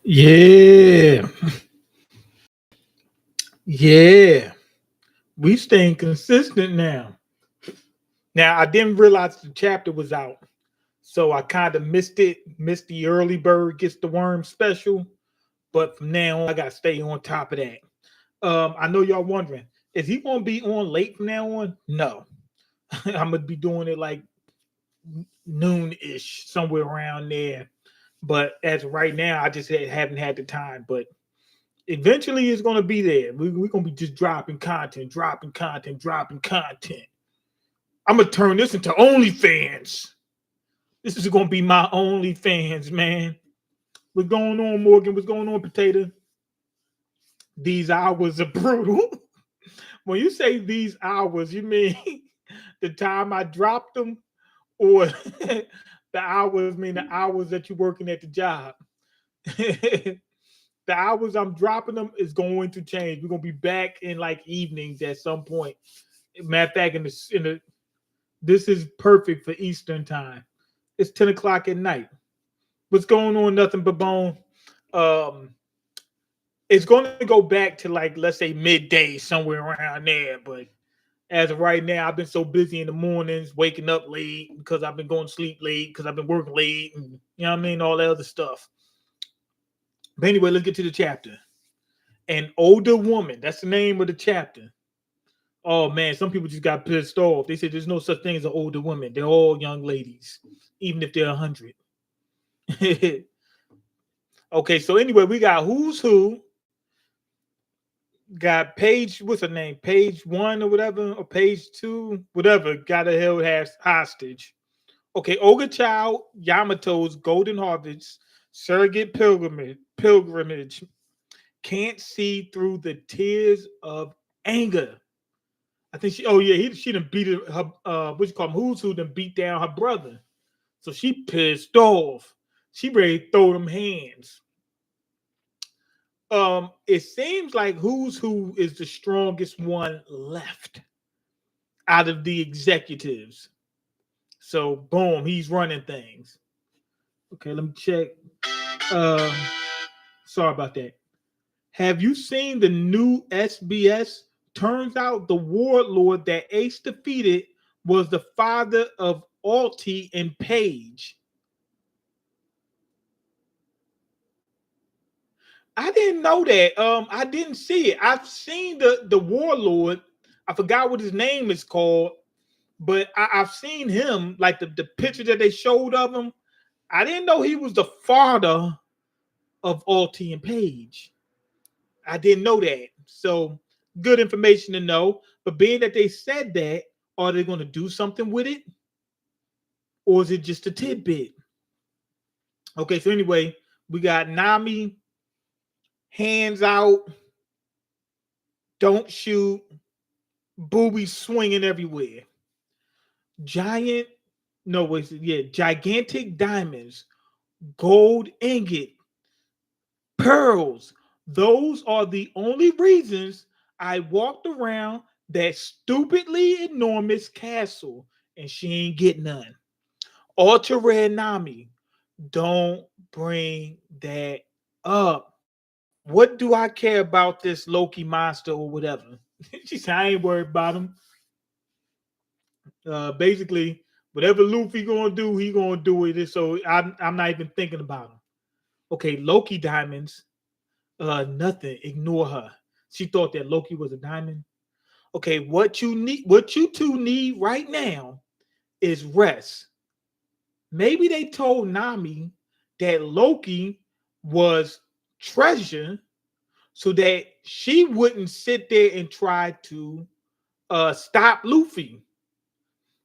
Yeah, yeah. We staying consistent now. Now I didn't realize the chapter was out, so I kind of missed it. Missed the early bird gets the worm special, but from now on, I gotta stay on top of that. I know y'all wondering, is he gonna be on late from now on? No, I'm gonna be doing it like noon ish, somewhere around there. But as of right now, I just haven't had the time. But eventually, it's gonna be there. We're gonna be just dropping content, dropping content, dropping content. I'm gonna turn this into OnlyFans. This is gonna be my OnlyFans, man. What's going on, Morgan? What's going on, Potato? These hours are brutal. When you say these hours, you mean the time I dropped them, or the hours mean the hours that you're working at the job? The hours I'm dropping them is going to change. We're gonna be back in like evenings at some point. Matter of fact, in the this is perfect for Eastern time. It's 10 o'clock at night. What's going on? Nothing but bone. Um, it's going to go back to like let's say midday somewhere around there. But as of right now, I've been so busy in the mornings, waking up late because I've been going to sleep late because I've been working late, and you know what I mean, all that other stuff. But anyway, let's get to the chapter. An older woman. That's the name of the chapter. Oh man, some people just got pissed off. They said there's no such thing as an older woman. They're all young ladies, even if they're 100. Okay, so anyway, we got who's who, got page, what's her name? Page one or whatever, or page two, whatever, got a held hostage. Okay, Ogre Child, Yamato's Golden Harvest, Surrogate Pilgrimage, can't see through the tears of anger. I think she, oh yeah, she done beat her, what you call him, who's who, done beat down her brother. So she pissed off. She ready to throw them hands. It seems like who's who is the strongest one left out of the executives. So boom, he's running things. Okay, let me check. Um, sorry about that. Have you seen the new SBS? Turns out the warlord that Ace defeated was the father of Alti and Paige. I didn't know that. I didn't see it. I've seen the warlord. I forgot what his name is called, but I've seen him, like the picture that they showed of him. I didn't know he was the father of Alti and Page. I didn't know that. So good information to know. But being that they said that, are they going to do something with it, or is it just a tidbit? Okay, so anyway, we got Nami, hands out, don't shoot, boobies swinging everywhere. Giant, no, wait, yeah, gigantic diamonds, gold ingot, pearls. Those are the only reasons I walked around that stupidly enormous castle and she ain't get none. Ultra Rare Nami, don't bring that up. What do I care about this Loki monster or whatever? She said, I ain't worried about him. Basically, whatever Luffy gonna do, he gonna do it. So I'm not even thinking about him. Okay, Loki diamonds. Nothing. Ignore her. She thought that Loki was a diamond. Okay, what you two need right now is rest. Maybe they told Nami that Loki was treasure so that she wouldn't sit there and try to stop Luffy.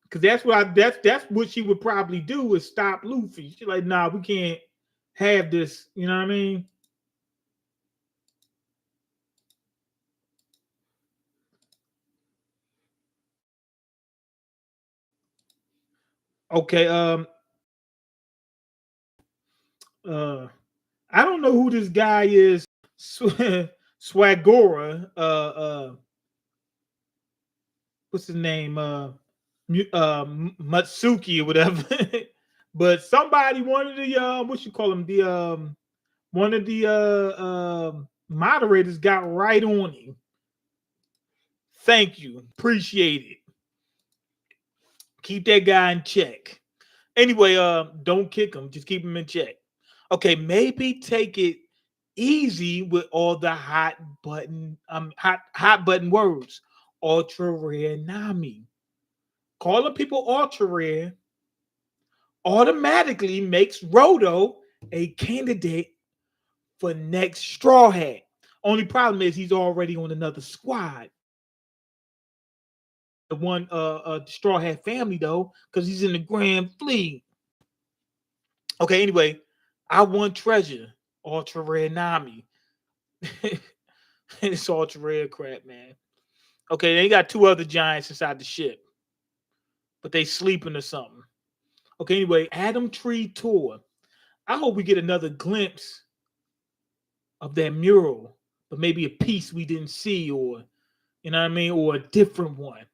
Because that's what she would probably do is stop Luffy. She's like, nah, we can't have this. You know what I mean? Okay. Uh, I don't know who this guy is. Swagora. What's his name? Matsuki or whatever. But somebody, one of the what you call them, the One of the moderators got right on him. Thank you. Appreciate it. Keep that guy in check. Anyway, don't kick him. Just keep him in check. Okay, maybe take it easy with all the hot button words. Ultra rare Nami. Calling people ultra rare automatically makes Roto a candidate for next Straw Hat. Only problem is he's already on another squad. The one Straw Hat family though, because he's in the Grand Fleet. Okay, anyway, I want treasure. Ultra rare Nami. It's ultra rare crap, man. Okay, they got two other giants inside the ship, but they sleeping or something. Okay, anyway, Adam Tree Tour. I hope we get another glimpse of that mural, but maybe a piece we didn't see, or you know what I mean, or a different one.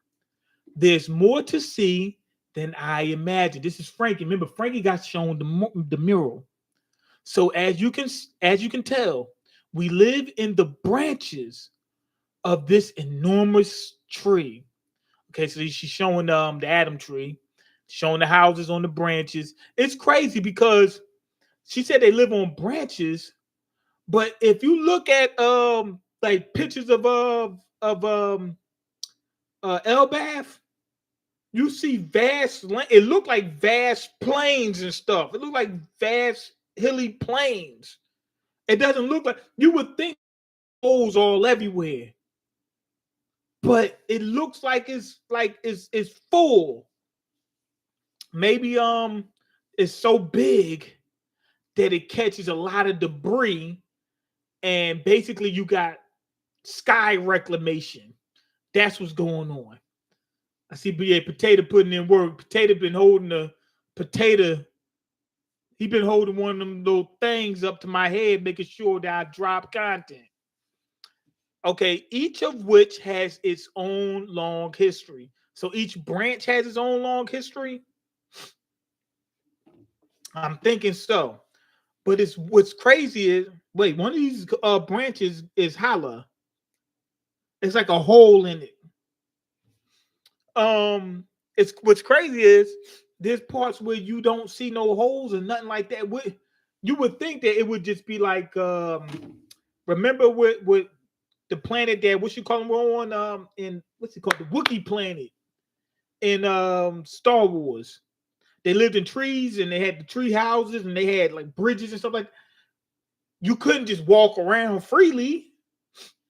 There's more to see than I imagined. This is Frankie. Remember, Frankie got shown the mural. So as you can tell, we live in the branches of this enormous tree. Okay, so she's showing the Adam tree, showing the houses on the branches. It's crazy because she said they live on branches, but if you look at like pictures of Elbath, you see vast land. It looked like vast plains and stuff. It looked like vast hilly plains. It doesn't look like, you would think holes all everywhere, but it looks like it's full. Maybe it's so big that it catches a lot of debris, and basically you got sky reclamation. That's what's going on. I see BA Potato putting in work. Potato been holding the potato. He been holding one of them little things up to my head, making sure that I drop content. Okay, each of which has its own long history. So each branch has its own long history. I'm thinking so. But it's what's crazy is, wait, one of these branches is hollow. It's like a hole in it. It's what's crazy is there's parts where you don't see no holes or nothing like that. You would think that it would just be like remember with the planet that what you call them on in what's it called, the Wookiee planet in Star Wars. They lived in trees and they had the tree houses and they had like bridges and stuff like that. You couldn't just walk around freely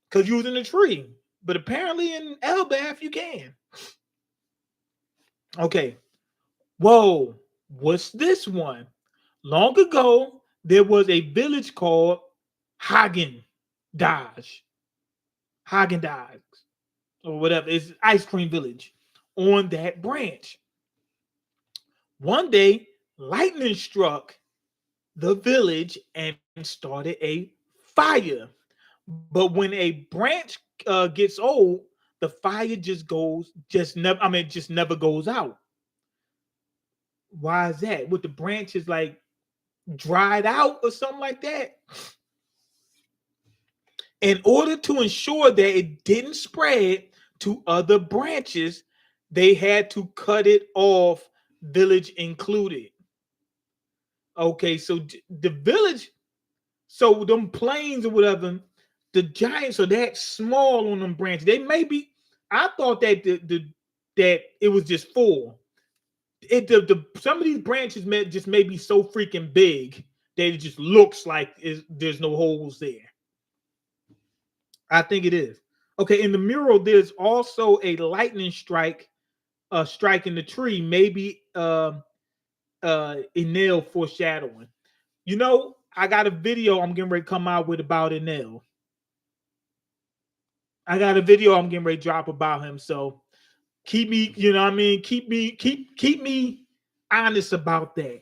because you was in a tree. But apparently in Elbath you can. Okay. Whoa, what's this one? Long ago, there was a village called Hagen Dazs. Hagen Dazs, or whatever. It's ice cream village on that branch. One day, lightning struck the village and started a fire. But when a branch gets old, the fire just never goes out. Why is that? With the branches like dried out or something like that? In order to ensure that it didn't spread to other branches, they had to cut it off, village included. Okay, so the village, so them plains or whatever, the giants are that small on them branches. They may be, I thought that that it was just full. Some of these branches may be so freaking big that it just looks like there's no holes there. I think it is. Okay, in the mural, there's also a lightning strike striking the tree, maybe Enel foreshadowing. You know, I got a video I'm getting ready to come out with about Enel. I got a video I'm getting ready to drop about him. So keep me, you know what I mean? Keep me honest about that.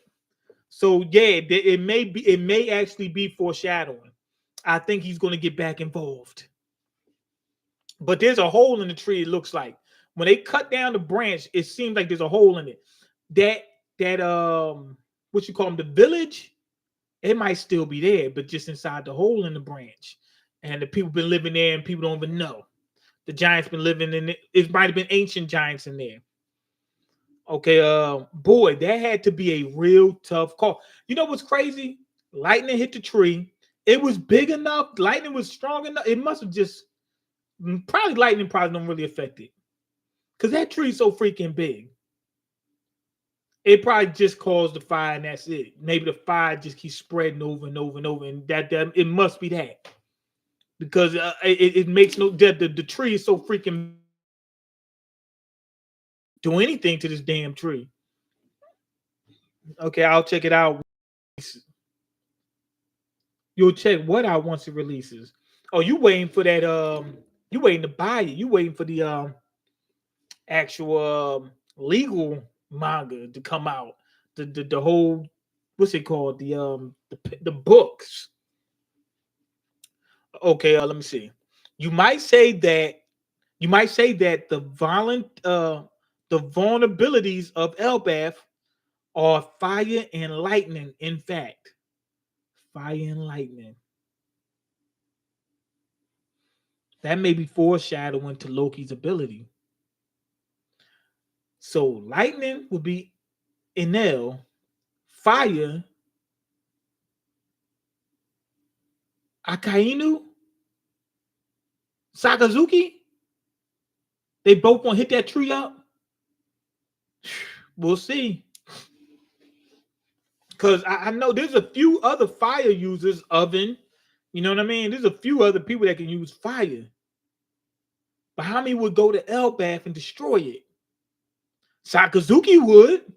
So yeah, it may actually be foreshadowing. I think he's going to get back involved. But there's a hole in the tree. It looks like when they cut down the branch, it seems like there's a hole in it. That what you call them, the village. It might still be there, but just inside the hole in the branch. And the people been living there and people don't even know. The giants been living in it. It might have been ancient giants in there. Okay, boy, that had to be a real tough call. You know what's crazy? Lightning hit the tree. It was big enough. Lightning was strong enough. It must have just probably lightning probably don't really affect it because that tree's so freaking big. It probably just caused the fire and that's it. Maybe the fire just keeps spreading over and over and over, and that it must be that because it makes no the tree is so freaking do anything to this damn tree. Okay, I'll check it out. You'll check what out once it releases. Oh, you waiting for that? You waiting to buy it? You waiting for the actual legal manga to come out? The whole what's it called? The books. Okay, let me see. You might say that the vulnerabilities of Elbath are fire and lightning. In fact, fire and lightning. That may be foreshadowing to Loki's ability. So lightning would be Enel, fire Akainu, Sakazuki. They both want to hit that tree up. We'll see. Because I know there's a few other fire users, Oven. You know what I mean? There's a few other people that can use fire. But how many would go to Elbath and destroy it? Sakazuki would.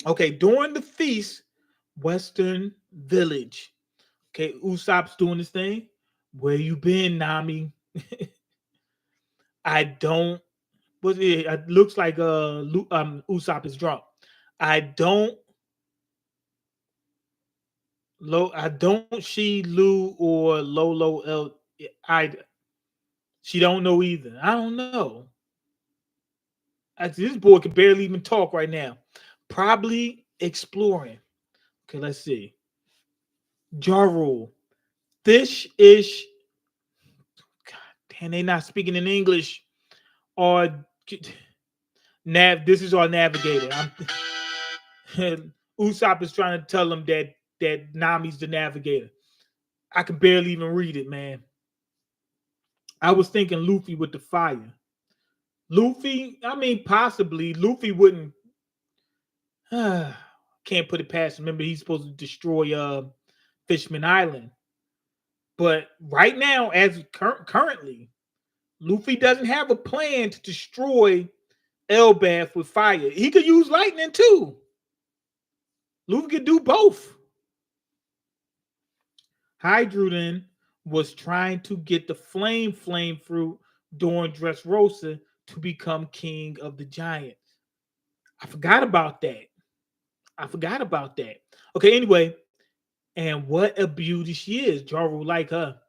Okay, during the feast, Western Village. Okay, Usopp's doing this thing. Where you been, Nami? I don't. What it looks like Usopp is drunk. I don't I don't see Lu or Lolo either. She don't know either. I don't know. This boy can barely even talk right now. Probably exploring. Okay, let's see. Jarul. This is God damn, they not speaking in English. Or this is our navigator. Usopp is trying to tell him that Nami's the navigator. I can barely even read it, man. I was thinking Luffy with the fire. Luffy, I mean, possibly Luffy wouldn't. Can't put it past. Remember, he's supposed to destroy Fishman Island, but right now, as currently, Luffy doesn't have a plan to destroy Elbath with fire. He could use lightning too. Luffy could do both. Hydruden was trying to get the flame fruit during Dressrosa to become king of the giants. I forgot about that. Okay, anyway, and what a beauty she is. Jaru like her.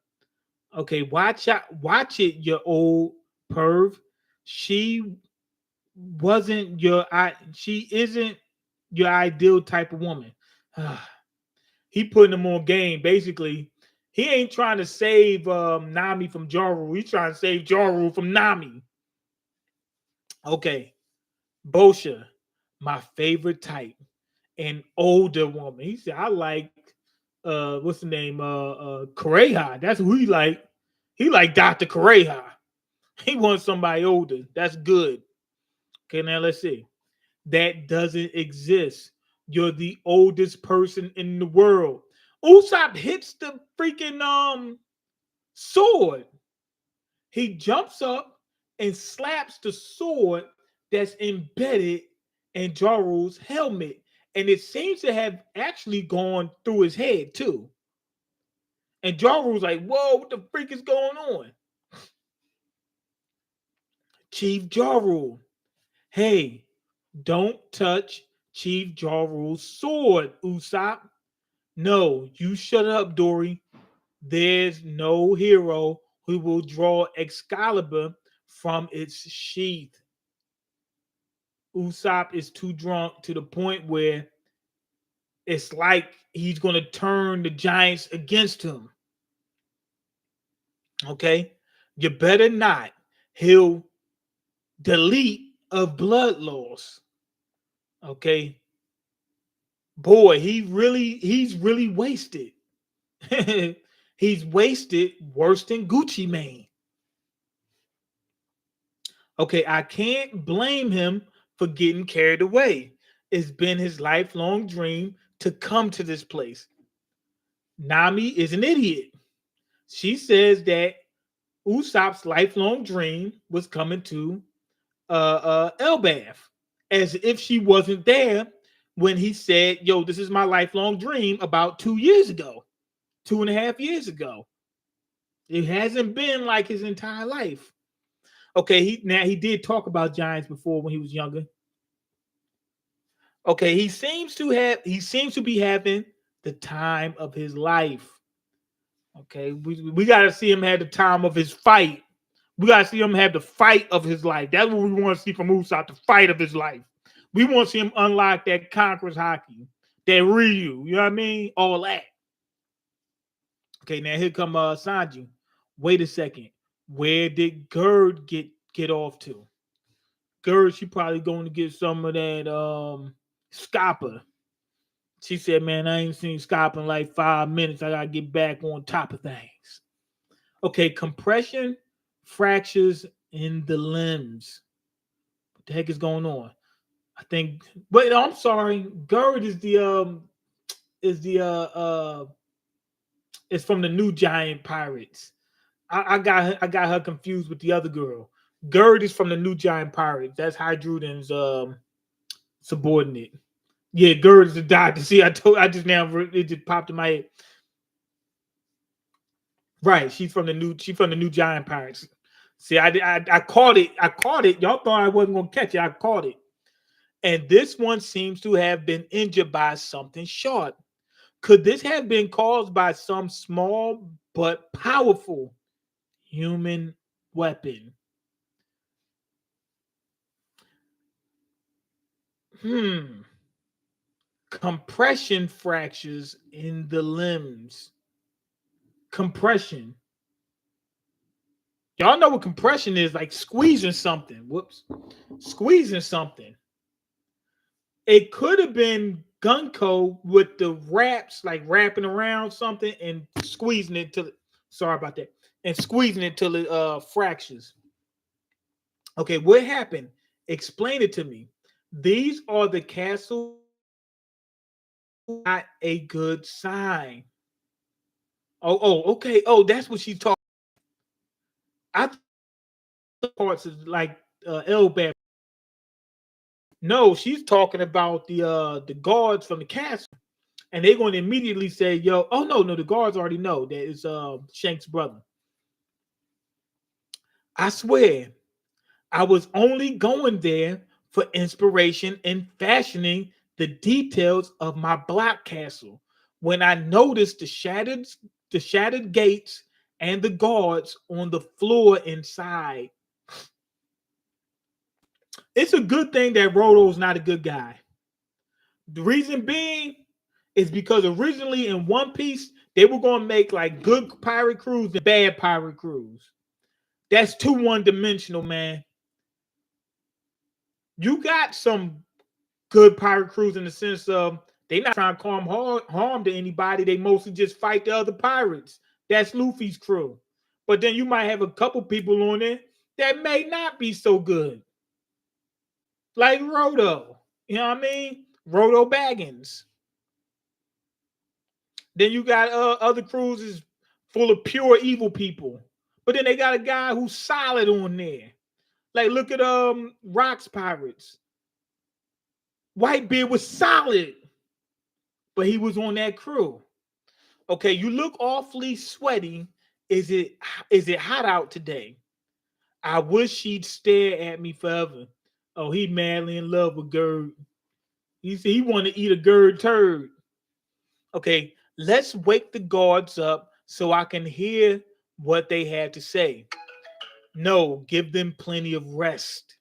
Okay, watch it, you old perv. She she isn't your ideal type of woman. He putting him on game. Basically, he ain't trying to save Nami from Jaru. He's trying to save Jaru from Nami. Okay, Bosha, my favorite type, an older woman. He said, I like what's the name? Kureha. That's who he like. He like Dr. Kureha. He wants somebody older. That's good. Okay, now let's see. That doesn't exist. You're the oldest person in the world. Usopp hits the freaking sword. He jumps up and slaps the sword that's embedded in Jaru's helmet. And it seems to have actually gone through his head too. And Jaru's like, whoa, what the freak is going on? Chief Jaru, hey, don't touch Chief Jaru's sword, Usopp. No, you shut up, Dory. There's no hero who will draw Excalibur from its sheath. Usopp is too drunk to the point where it's like he's going to turn the Giants against him. Okay, you better not. He'll delete of blood loss. Okay, boy, he's really wasted. He's wasted worse than Gucci Mane. Okay, I can't blame him for getting carried away. It's been his lifelong dream to come to this place. Nami is an idiot. She says that Usopp's lifelong dream was coming to Elbath, as if she wasn't there when he said, "Yo, this is my lifelong dream," about 2 years ago, 2.5 years ago. It hasn't been like his entire life. Okay, he did talk about Giants before when he was younger. Okay, he seems to be having the time of his life. Okay, we got to see him have the time of his fight. We got to see him have the fight of his life. That's what we want to see from Usopp, the fight of his life. We want to see him unlock that Conqueror's Haki, that Ryu. You know what I mean? All that. Okay, now here come Sanji. Wait a second. Where did Gerd get off to? Gerd, she probably going to get some of that Scopper. She said, "Man, I ain't seen Scopper in like 5 minutes. I gotta get back on top of things." Okay, compression fractures in the limbs. What the heck is going on? I think. Wait, I'm sorry. Gerd is the is from the new Giant Pirates. I got her confused with the other girl. Gerd is from the new Giant Pirates. That's Hydruden's subordinate. Yeah, Gerd is the doctor. See, I just now it just popped in my head. Right, she's from the new Giant Pirates. See, I caught it. I caught it. Y'all thought I wasn't gonna catch it. I caught it. And this one seems to have been injured by something sharp. Could this have been caused by some small but powerful human weapon? Compression fractures in the limbs. Compression. Y'all know what compression is, like squeezing something. Whoops. Squeezing something. It could have been Gunko with the wraps, like wrapping around something and squeezing it till sorry about that. And squeezing it till it fractures. Okay, what happened? Explain it to me. These are the castle, not a good sign. Okay. Oh, that's what she's talking. I thought parts of like Elbaf. No, she's talking about the guards from the castle, and they're going to immediately say, "Yo, oh no, the guards already know that it's Shank's brother." I swear, I was only going there for inspiration in fashioning the details of my block castle when I noticed the shattered gates and the guards on the floor inside. It's a good thing that Roto's not a good guy. The reason being is because originally in One Piece, they were going to make like good pirate crews and bad pirate crews. That's too one-dimensional, man. You got some good pirate crews in the sense of they not trying to cause harm to anybody. They mostly just fight the other pirates. That's Luffy's crew. But then you might have a couple people on there that may not be so good. Like Roto. You know what I mean? Roto Baggins. Then you got other crews is full of pure evil people. But then they got a guy who's solid on there. Like look at Rock's Pirates. Whitebeard was solid, but he was on that crew. Okay, you look awfully sweaty. Is it hot out today? I wish she'd stare at me forever. Oh, he madly in love with Gerd. He said he wanted to eat a Gerd turd. Okay, let's wake the guards up so I can hear what they had to say. No, give them plenty of rest.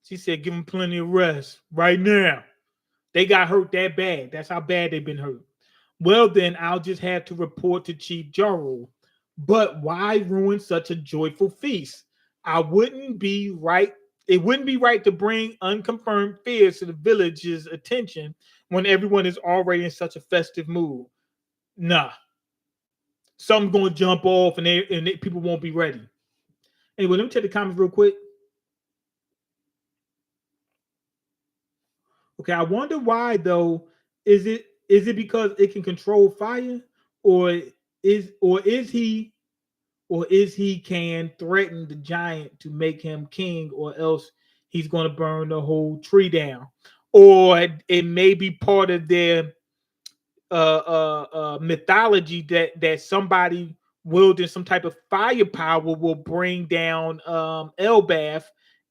She said, give them plenty of rest right now. They got hurt that bad. That's how bad they've been hurt. Well, then I'll just have to report to Chief Jaro. But why ruin such a joyful feast? I wouldn't be right. It wouldn't be right to bring unconfirmed fears to the village's attention when everyone is already in such a festive mood. Nah, something's going to jump off and people won't be ready. Anyway, let me check the comments real quick. Okay, I wonder why though. Is it because it can control fire, or is he can threaten the giant to make him king, or else he's going to burn the whole tree down, or it may be part of their mythology that somebody wielding some type of firepower will bring down Elbath,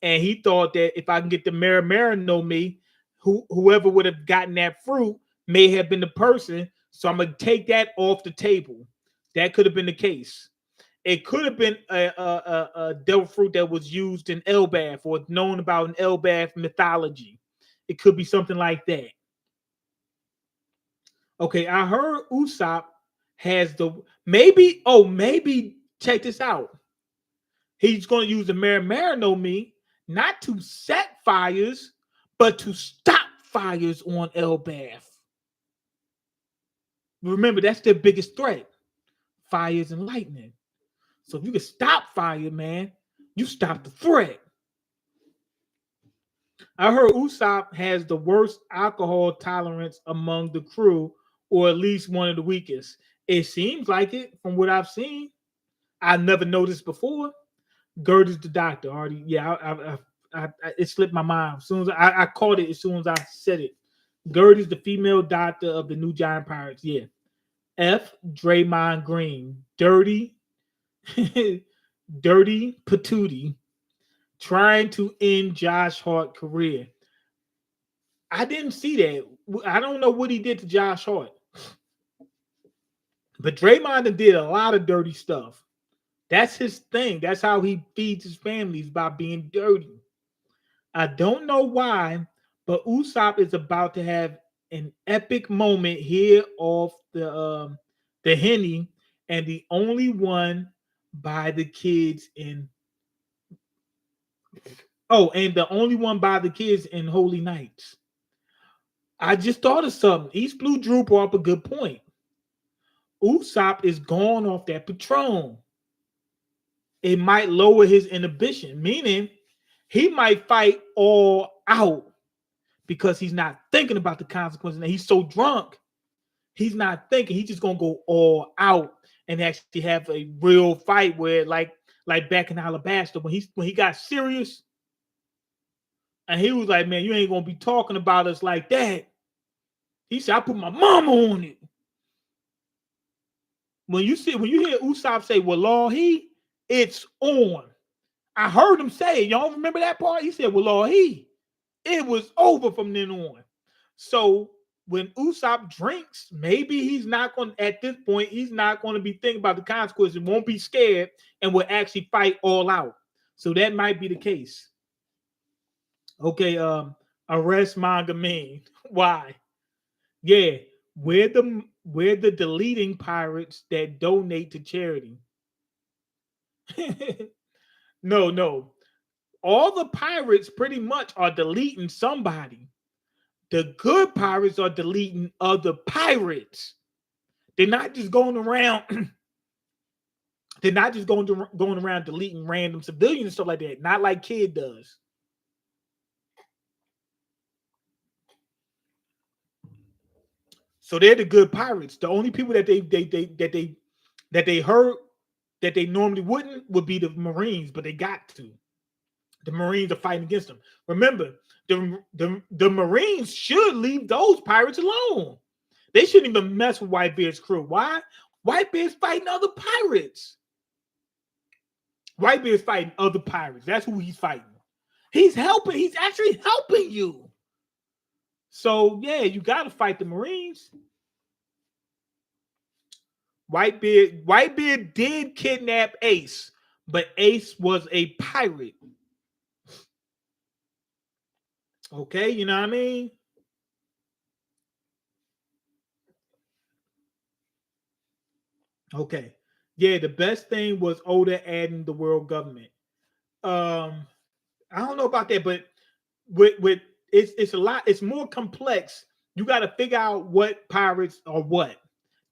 and he thought that if I can get the Mara know me, whoever would have gotten that fruit may have been the person. So I'm gonna take that off the table. That could have been the case. It could have been a devil fruit that was used in Elbath or known about in Elbath mythology. It could be something like that. Okay, I heard Usopp has the maybe check this out. He's going to use the Mara no Me not to set fires, but to stop fires on Elbath. Remember, that's their biggest threat: fires and lightning. So if you can stop fire, man, you stop the threat. I heard Usopp has the worst alcohol tolerance among the crew, or at least one of the weakest. It seems like it from what I've seen. I never noticed before. Gert is the doctor. Already, yeah, it slipped my mind. As soon as I caught it, as soon as I said it. Gert is the female doctor of the New Giant Pirates. Yeah. F. Draymond Green, dirty, dirty patootie, trying to end Josh Hart career. I didn't see that. I don't know what he did to Josh Hart. But Draymond did a lot of dirty stuff. That's his thing. That's how he feeds his families, by being dirty. I don't know why, but Usopp is about to have an epic moment here off the Henny, and the only one by the kids in Holy Nights. I just thought of something. East Blue Drew brought up a good point. Usopp is gone off that Patron. It might lower his inhibition, meaning he might fight all out because he's not thinking about the consequences. He's so drunk, he's not thinking. He's just gonna go all out and actually have a real fight where, like back in Alabasta, when he got serious, and he was like, "Man, you ain't gonna be talking about us like that." He said, "I put my mama on it." When you hear Usopp say "Wallahi," it's on. I heard him say it. Y'all remember that part? He said "Wallahi." It was over from then on. So when Usopp drinks, maybe he's not going to, at this point, he's not going to be thinking about the consequences, won't be scared, and will actually fight all out. So that might be the case. Okay, arrest MangaMean. Why? Yeah, we're the deleting pirates that donate to charity. No. All the pirates pretty much are deleting somebody. The good pirates are deleting other pirates. They're not just going around. They're not just going around deleting random civilians and stuff like that. Not like Kid does. So they're the good pirates. The only people that they hurt that they normally wouldn't would be the Marines, but they got to. The Marines are fighting against them. Remember, the Marines should leave those pirates alone. They shouldn't even mess with Whitebeard's crew. Why? Whitebeard's fighting other pirates. Whitebeard's fighting other pirates. That's who he's fighting. He's helping. He's actually helping you. So yeah, you got to fight the Marines. Whitebeard did kidnap Ace, but Ace was a pirate. Okay, you know what I mean? Okay. Yeah, the best thing was Oda adding the world government. Um, I don't know about that, but with it's a lot. It's more complex. You got to figure out what pirates are what.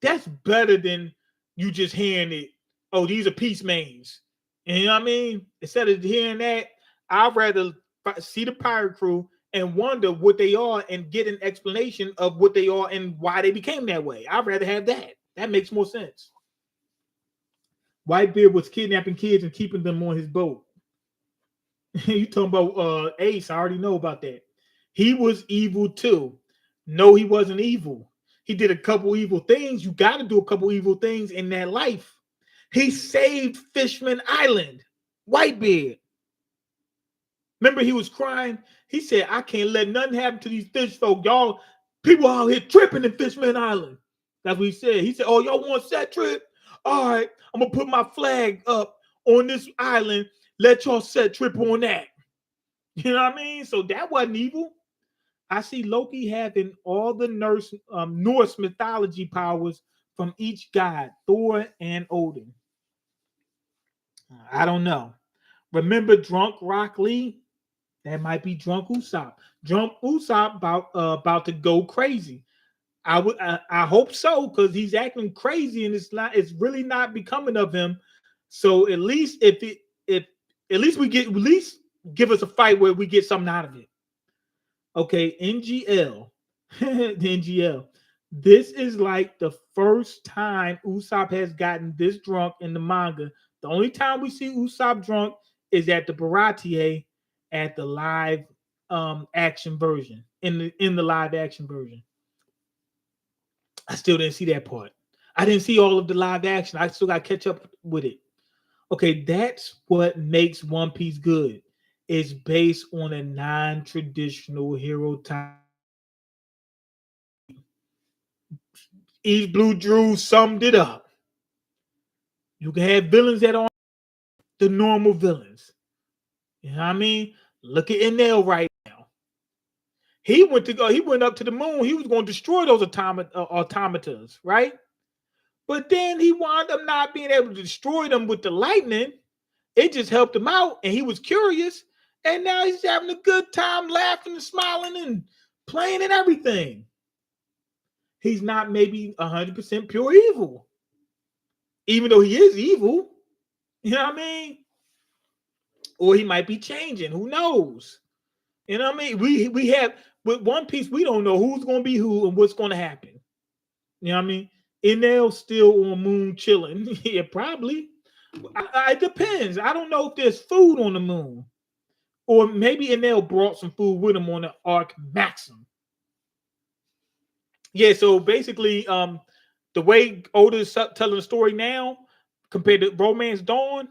That's better than you just hearing it. Oh, these are peace mains. You know what I mean? Instead of hearing that, I'd rather see the pirate crew and wonder what they are and get an explanation of what they are and why they became that way. I'd rather have that. That makes more sense. Whitebeard was kidnapping kids and keeping them on his boat. You talking about Ace? I already know about that. He was evil too. No, he wasn't evil. He did a couple evil things. You got to do a couple evil things in that life. He saved Fishman Island. Whitebeard. Remember, he was crying. He said, "I can't let nothing happen to these fish folk. Y'all, people out here tripping in Fishman Island." That's what he said. He said, "Oh, y'all want a set trip? All right, I'm gonna put my flag up on this island. Let y'all set trip on that." You know what I mean? So that wasn't evil. I see Loki having all the Norse mythology powers from each god, Thor and Odin. I don't know. Remember Drunk Rock Lee? That might be Drunk Usopp. Drunk Usopp about to go crazy. I hope so because he's acting crazy and it's really not becoming of him. So at least if at least we get at least give us a fight where we get something out of it. Okay, NGL. The NGL. This is like the first time Usopp has gotten this drunk in the manga. The only time we see Usopp drunk is at the Baratier at the live action version. In the live action version. I still didn't see that part. I didn't see all of the live action. I still got to catch up with it. Okay, that's what makes One Piece good. It's based on a non-traditional hero type. East Blue Drew summed it up. You can have villains that aren't the normal villains. You know what I mean? Look at Enel right now. He went to go. He went up to the moon. He was going to destroy those automatas, right? But then he wound up not being able to destroy them with the lightning. It just helped him out, and he was curious. And now he's having a good time, laughing and smiling and playing and everything. He's not maybe 100% pure evil, even though he is evil. You know what I mean? Or he might be changing. Who knows? You know what I mean? We have with One Piece, we don't know who's going to be who and what's going to happen. You know what I mean? Enel's still on Moon chilling. Yeah, probably. It depends. I don't know if there's food on the moon, or maybe Enel brought some food with him on the Arc Maxim. Yeah. So basically, the way Oda's telling the story now compared to Romance Dawn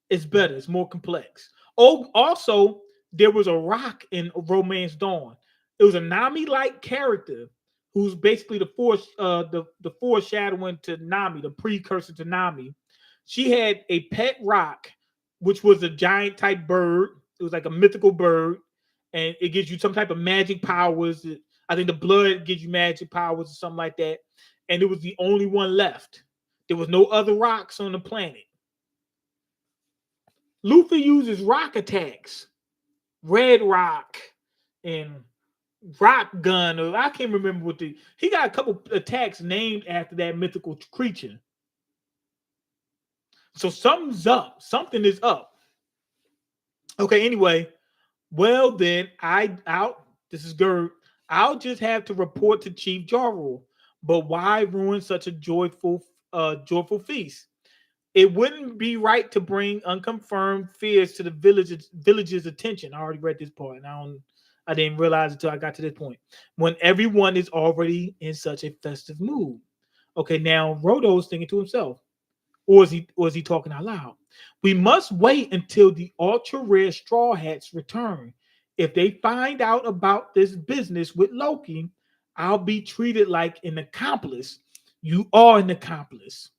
is better. It's more complex. Oh, also there was a rock in Romance Dawn. It was a Nami-like character who's basically the foreshadowing to Nami, the precursor to Nami. She had a pet rock, which was a giant type bird. It was like a mythical bird, and it gives you some type of magic powers. I think the blood gives you magic powers or something like that. And it was the only one left. There was no other rocks on the planet. Luffy uses rock attacks, red rock and rock gun. Or I can't remember what he got a couple attacks named after that mythical creature. So something's up. Something is up. Okay, anyway. Well then, out. This is Gerd. I'll just have to report to Chief Jarrell. But why ruin such a joyful feast? It wouldn't be right to bring unconfirmed fears to the village's attention. I already read this part, and I didn't realize until I got to this point. When everyone is already in such a festive mood. Okay, now Rodo's thinking to himself, or is he talking out loud? We must wait until the ultra rare straw hats return. If they find out about this business with Loki, I'll be treated like an accomplice. You are an accomplice.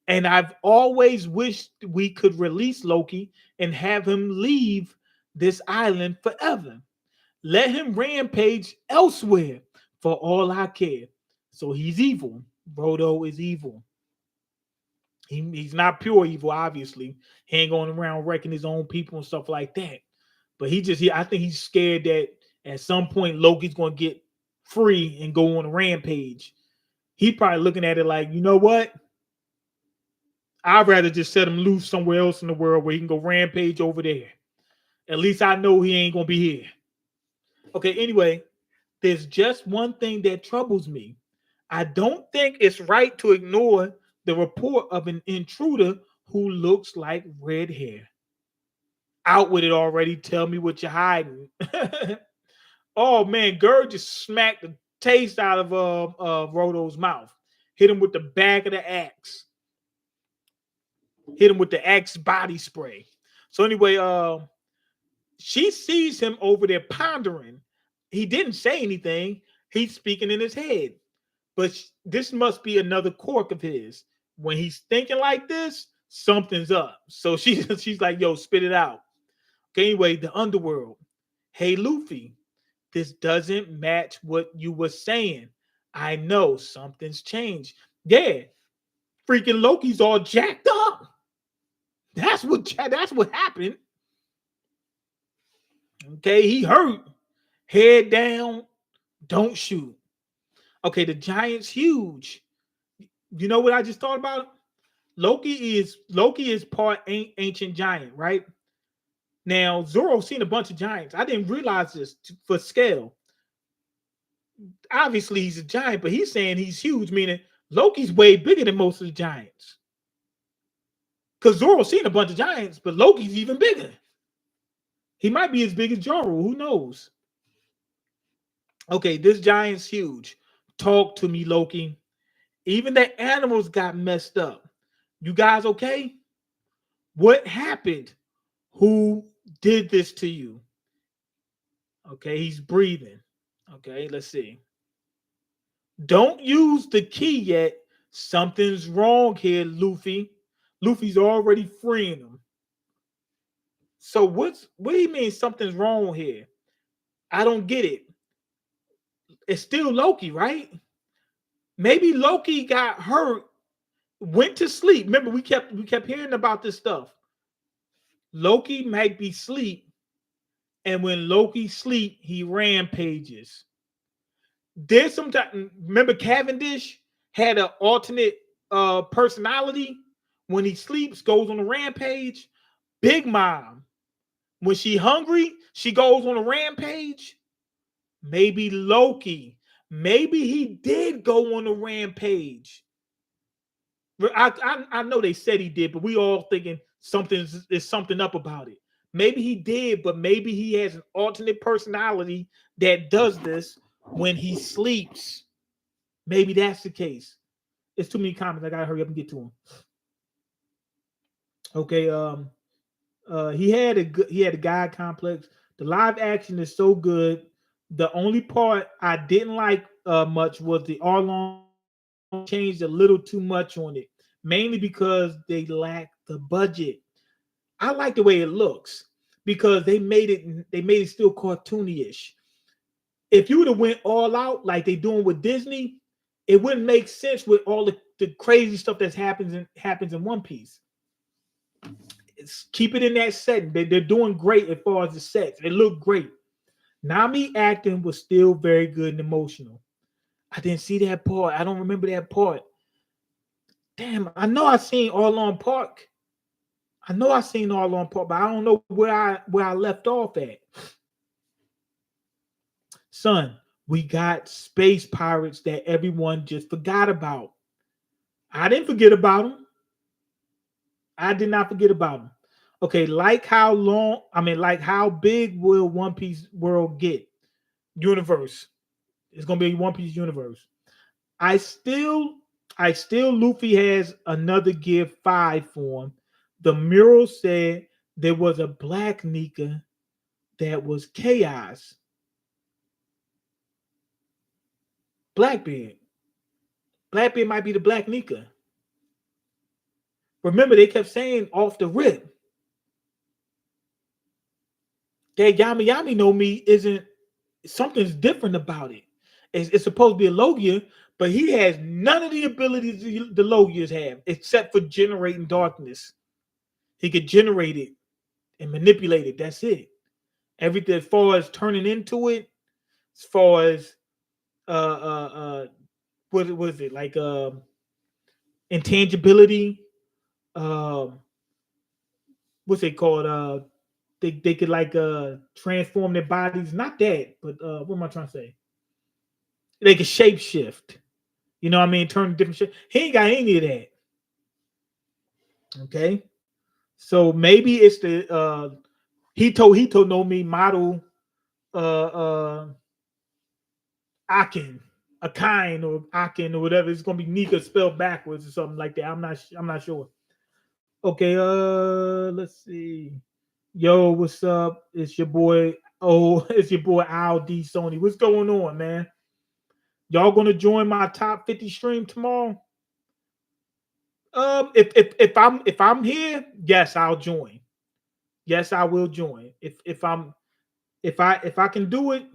And I've always wished we could release Loki and have him leave this island forever. Let him rampage elsewhere for all I care. So he's evil. Brodo is evil. He's not pure evil, obviously. He ain't going around wrecking his own people and stuff like that. But I think he's scared that at some point Loki's going to get free and go on a rampage. He probably looking at it like, you know what? I'd rather just set him loose somewhere else in the world where he can go rampage over there. At least I know he ain't going to be here. Okay, anyway, there's just one thing that troubles me. I don't think it's right to ignore the report of an intruder who looks like red hair. Out with it already. Tell me what you're hiding. Oh man, Gerd just smacked the taste out of Roto's mouth. Hit him with the back of the axe. Hit him with the axe body spray. So anyway, she sees him over there pondering. He didn't say anything. He's speaking in his head. But this must be another quirk of his. When he's thinking like this, something's up. So she's like, yo, spit it out. Okay, anyway, the underworld. Hey, Luffy, this doesn't match what you were saying. I know something's changed. Yeah, freaking Loki's all jacked up. That's what happened. Okay, he hurt. Head down, don't shoot. Okay, the giant's huge. You know what I just thought about? Loki is part ancient giant, right? Now, Zoro's seen a bunch of giants. I didn't realize this for scale. Obviously, he's a giant, but he's saying he's huge, meaning Loki's way bigger than most of the giants. Because Zoro's seen a bunch of giants, but Loki's even bigger. He might be as big as Zoro. Who knows? Okay, this giant's huge. Talk to me, Loki. Even the animals got messed up. You guys okay? What happened? Who did this to you? Okay, he's breathing. Okay, let's see. Don't use the key yet. Something's wrong here, Luffy. Luffy's already freeing him. So what do you mean something's wrong here? I don't get it. It's still Loki, right? Maybe Loki got hurt, went to sleep. Remember, we kept hearing about this stuff. Loki might be asleep, and when Loki sleep, he rampages. There's some time. Remember, Cavendish had an alternate personality. When he sleeps, goes on a rampage. Big Mom, when she hungry, she goes on a rampage. Maybe Loki. Maybe he did go on a rampage. I know they said he did, but we all thinking there's something up about it. Maybe he did, but maybe he has an alternate personality that does this when he sleeps. Maybe that's the case. It's too many comments. I gotta hurry up and get to him. Okay, he had a God complex. The live action is so good. The only part I didn't like much was the Arlong changed a little too much on it, mainly because they lacked the budget. I like the way it looks because they made it still cartoony-ish. If you would have went all out like they doing with Disney, it wouldn't make sense with all the crazy stuff that happens in One Piece. Keep it in that setting. They're doing great as far as the sets. It looked great. Nami acting was still very good and emotional. I didn't see that part. I don't remember that part. Damn, I know I seen Arlong Park. But I don't know where I left off at. Son, we got space pirates that everyone just forgot about. I didn't forget about them. I did not forget about them. Okay, how big will One Piece world get? Universe. It's gonna be One Piece universe. I still Luffy has another Gear 5 form. The mural said there was a black Nika that was chaos. Blackbeard. Blackbeard might be the black Nika. Remember, they kept saying off the rip that Yami Yami no Mi isn't, something's different about it. It's supposed to be a Logia, but he has none of the abilities the Logias have, except for generating darkness. He could generate it and manipulate it. That's it. Everything as far as turning into it, as far as what was it like intangibility, um what's it called? They could like transform their bodies. Not that, but what am I trying to say? They could shape shift. You know what I mean? Turn different shit. He ain't got any of that. Okay. So maybe it's the Hito no Mi model uh Akin, Akin or Akin or whatever. It's gonna be Nika spelled backwards or something like that. I'm not sure. Okay, let's see. Yo, what's up? It's your boy. Oh, it's your boy Al D Sony. What's going on, man? Y'all gonna join my top 50 stream tomorrow? If I'm here, yes, I'll join. Yes, I will join. If I can do it,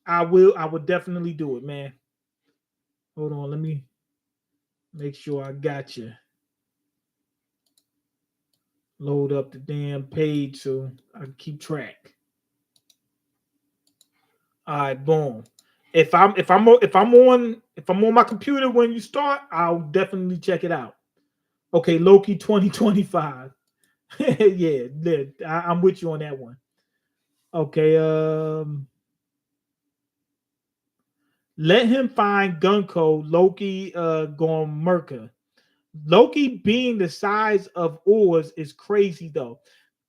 I will definitely do it, man. Hold on, let me make sure I got you. Load up the damn page so I can keep track. All right, boom. If I'm on my computer when you start, I'll definitely check it out. Okay, Loki 2025. Yeah, I'm with you on that one. Okay, let him find Gunko, Loki going Merca. Loki being the size of Oz is crazy though.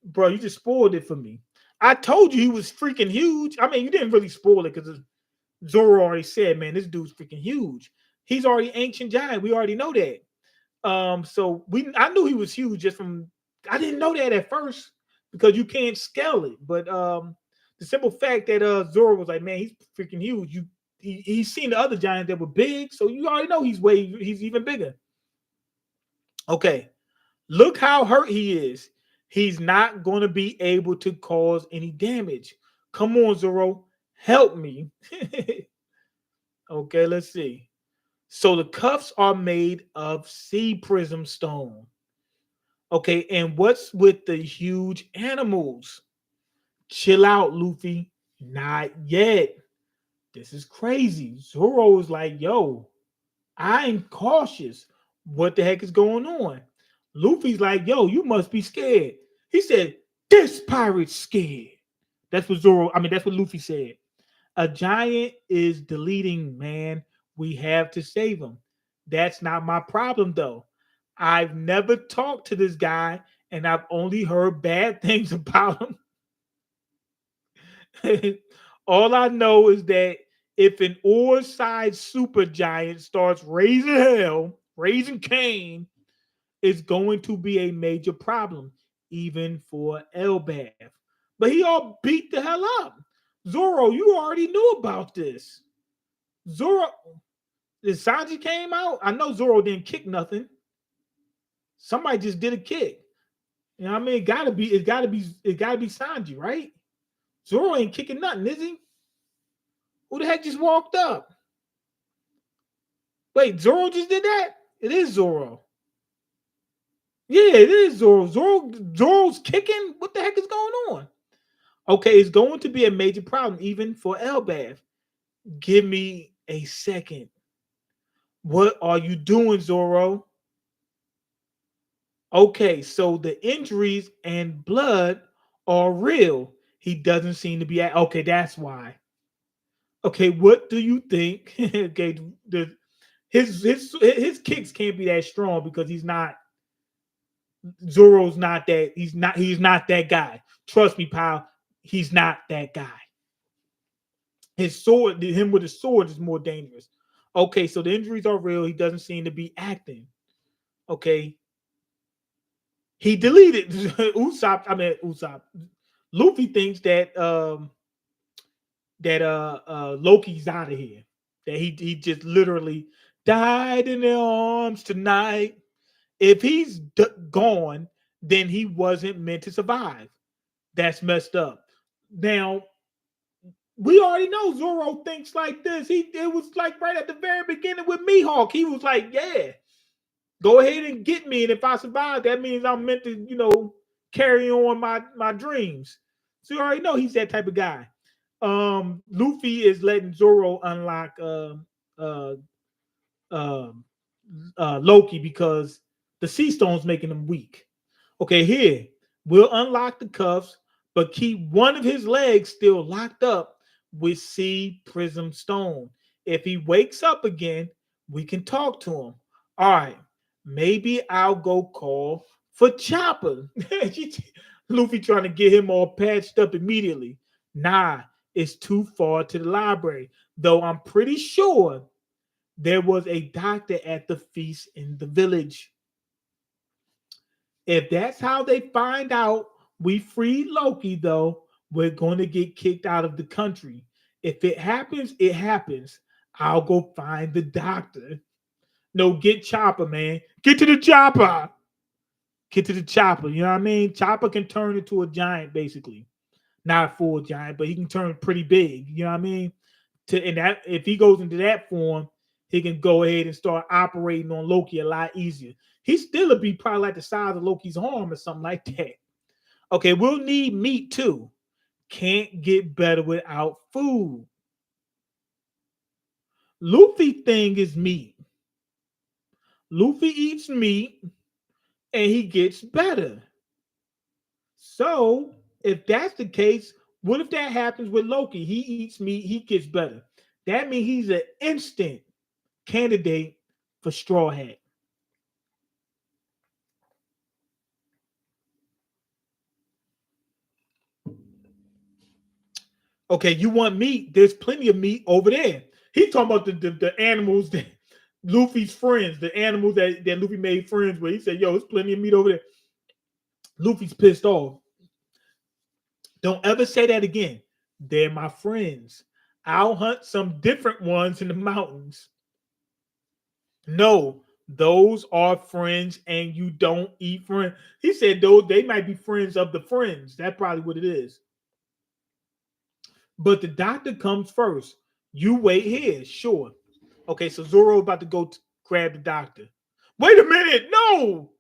Bro, you just spoiled it for me. I told you he was freaking huge. I mean, you didn't really spoil it because Zoro already said, man, this dude's freaking huge. He's already ancient giant. We already know that. So I knew he was huge just from I didn't know that at first because you can't scale it. But the simple fact that Zoro was like, man, he's freaking huge. He's seen the other giants that were big, so you already know he's even bigger. Okay, look how hurt he is. He's not going to be able to cause any damage. Come on, Zoro, help me. Okay, let's see. So the cuffs are made of sea prism stone. Okay, and what's with the huge animals? Chill out, Luffy. Not yet. This is crazy. Zoro is like, yo, I'm cautious. What the heck is going on? Luffy's like, yo, you must be scared. He said, this pirate's scared. That's what Luffy said. A giant is deleting, man. We have to save him. That's not my problem, though. I've never talked to this guy, and I've only heard bad things about him. All I know is that if an ore-sized super giant starts raising hell, raising Cain, it's going to be a major problem, even for Elbaf. But he all beat the hell up. Zoro, you already knew about this. Zoro, did Sanji came out? I know Zoro didn't kick nothing. Somebody just did a kick. You know what I mean? It gotta be Sanji, right? Zoro ain't kicking nothing, is he? Who the heck just walked up? Wait, Zoro just did that? It is Zoro. Yeah, it is Zoro. Zoro's kicking. What the heck is going on? Okay, it's going to be a major problem, even for Elbaf. Give me a second. What are you doing, Zoro? Okay, so the injuries and blood are real. He doesn't seem to be at. Okay, that's why. Okay, what do you think? Okay, his kicks can't be that strong because he's not. Zoro's not that. He's not that guy. Trust me, pal. He's not that guy. Him with his sword is more dangerous. Okay, so the injuries are real. He doesn't seem to be acting. Okay, he deleted Usopp. Usopp. Luffy thinks that Loki's out of here. That he just literally died in their arms tonight. If he's gone, then he wasn't meant to survive. That's messed up. Now, We already know Zoro thinks like this. It was like right at the very beginning with Mihawk. He was like, yeah, go ahead and get me. And if I survive, that means I'm meant to, carry on my dreams. So you already know he's that type of guy. Luffy is letting Zoro unlock uh, uh, Loki because the Sea Stone's making him weak. Okay, here we'll unlock the cuffs, but keep one of his legs still locked up with Sea Prism Stone. If he wakes up again, we can talk to him. All right, maybe I'll go call for Chopper. Luffy trying to get him all patched up immediately. Nah, it's too far to the library. Though I'm pretty sure there was a doctor at the feast in the village. If that's how they find out we freed Loki, though, we're going to get kicked out of the country. If it happens, it happens. I'll go find the doctor. No, get Chopper, man. Get to the chopper. Get to the chopper. You know what I mean? Chopper can turn into a giant, basically. Not a full giant, but he can turn pretty big. You know what I mean? And that if he goes into that form, he can go ahead and start operating on Loki a lot easier. He still would be probably like the size of Loki's arm or something like that. Okay, we'll need meat too. Can't get better without food. Luffy thing is meat. Luffy eats meat and he gets better. So if that's the case, what if that happens with Loki? He eats meat, he gets better. That means he's an instant candidate for Straw Hat. Okay, you want meat? There's plenty of meat over there. He's talking about the animals that Luffy's friends, the animals that Luffy made friends with. He said, yo, there's plenty of meat over there. Luffy's pissed off. Don't ever say that again. They're my friends. I'll hunt some different ones in the mountains. No, those are friends and you don't eat friends. He said, though, they might be friends of the friends. That's probably what it is. But the doctor comes first. You wait here, sure. Okay, so Zoro about to go grab the doctor. Wait a minute, no.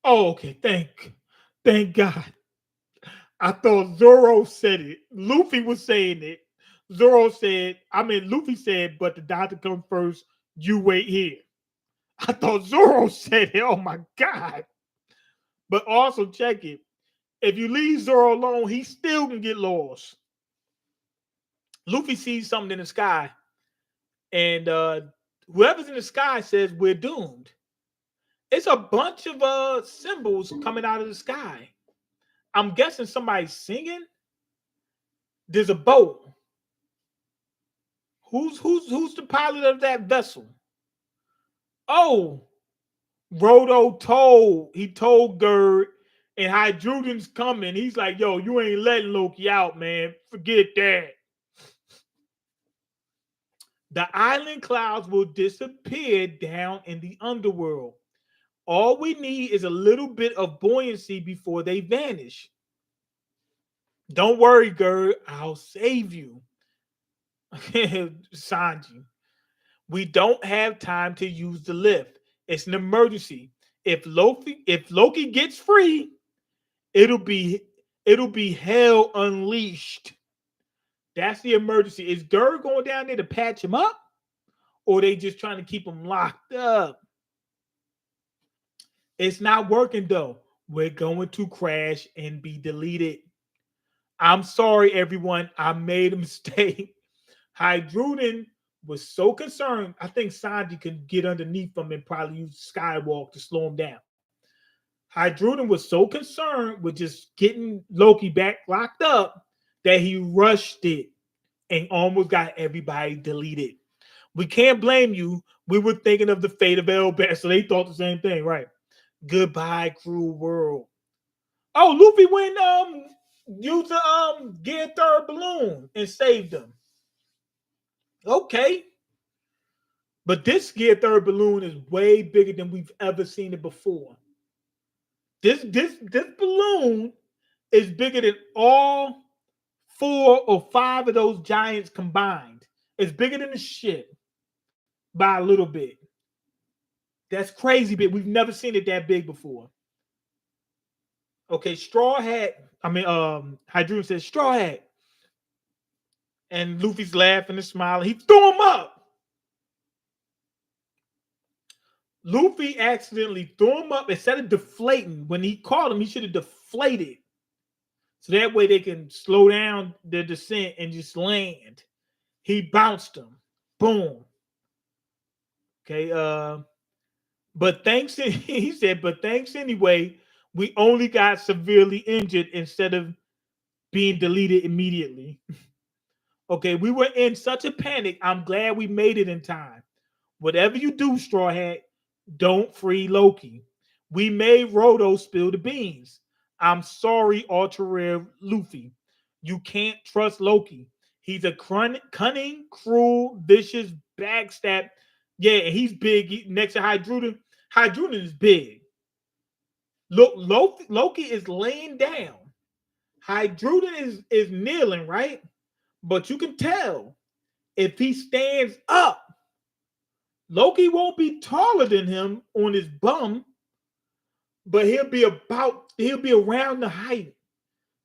Oh, okay, thank God. I thought Zoro said it. Luffy was saying it. Luffy said, but the doctor comes first. You wait here. I thought Zoro said it. Oh my God. But also check it. If you leave Zoro alone, he still can get lost. Luffy sees something in the sky, and whoever's in the sky says we're doomed. It's a bunch of symbols coming out of the sky. I'm guessing somebody's singing. There's a boat. Who's the pilot of that vessel? Oh, he told Gerd, and Hydruden's coming. He's like, yo, you ain't letting Loki out, man. Forget that. The island clouds will disappear down in the underworld. All we need is a little bit of buoyancy before they vanish. Don't worry, Gerd. I'll save you. Sanji. We don't have time to use the lift. It's an emergency. If Loki gets free, it'll be it'll be hell unleashed. That's the emergency. Is Gerd going down there to patch him up? Or are they just trying to keep him locked up? It's not working though. We're going to crash and be deleted. I'm sorry, everyone. I made a mistake. Hydruden was so concerned. I think Sanji could get underneath him and probably use Skywalk to slow him down. Hydruden was so concerned with just getting Loki back locked up that he rushed it and almost got everybody deleted. We can't blame you. We were thinking of the fate of Elbert, so they thought the same thing, right? Goodbye, cruel world. Oh, Luffy went used the Gear Third balloon and saved them. Okay. But this Gear Third balloon is way bigger than we've ever seen it before. This balloon is bigger than all 4 or 5 of those giants combined. It's bigger than the ship by a little bit. That's crazy big. We've never seen it that big before. Okay, Straw Hat. I mean, Hydroon says Straw Hat. And Luffy's laughing and smiling. He threw him up. Luffy accidentally threw him up instead of deflating. When he caught him, he should have deflated. So that way they can slow down the descent and just land. He bounced him. Boom. Okay. But thanks, he said, but thanks anyway, we only got severely injured instead of being deleted immediately. Okay, we were in such a panic. I'm glad we made it in time. Whatever you do, Straw Hat, don't free Loki. We made Rodo spill the beans. I'm sorry, ultra rare Luffy. You can't trust Loki. He's a cunning, cruel, vicious, backstab. Yeah, and he's big. Next to Hydruden. Hydruden is big. Look, Loki is laying down. Hydruden is kneeling, right? But you can tell if he stands up, Loki won't be taller than him on his bum, but he'll be around the height.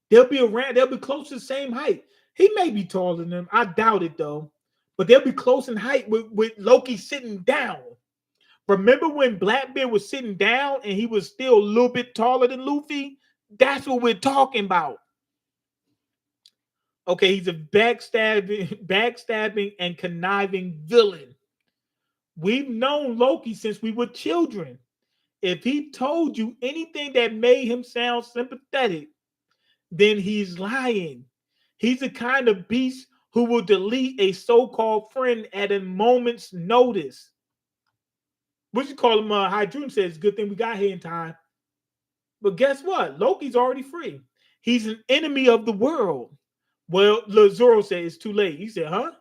They'll be close to the same height. He may be taller than him. I doubt it though. But they'll be close in height with Loki sitting down. Remember when Blackbeard was sitting down and he was still a little bit taller than Luffy? That's what we're talking about. Okay, he's a backstabbing and conniving villain. We've known Loki since we were children. If he told you anything that made him sound sympathetic, then he's lying. He's the kind of beast who will delete a so-called friend at a moment's notice. What you call him? Hydroon says, good thing we got here in time. But guess what? Loki's already free. He's an enemy of the world. Well, Zoro said it's too late. He said, huh?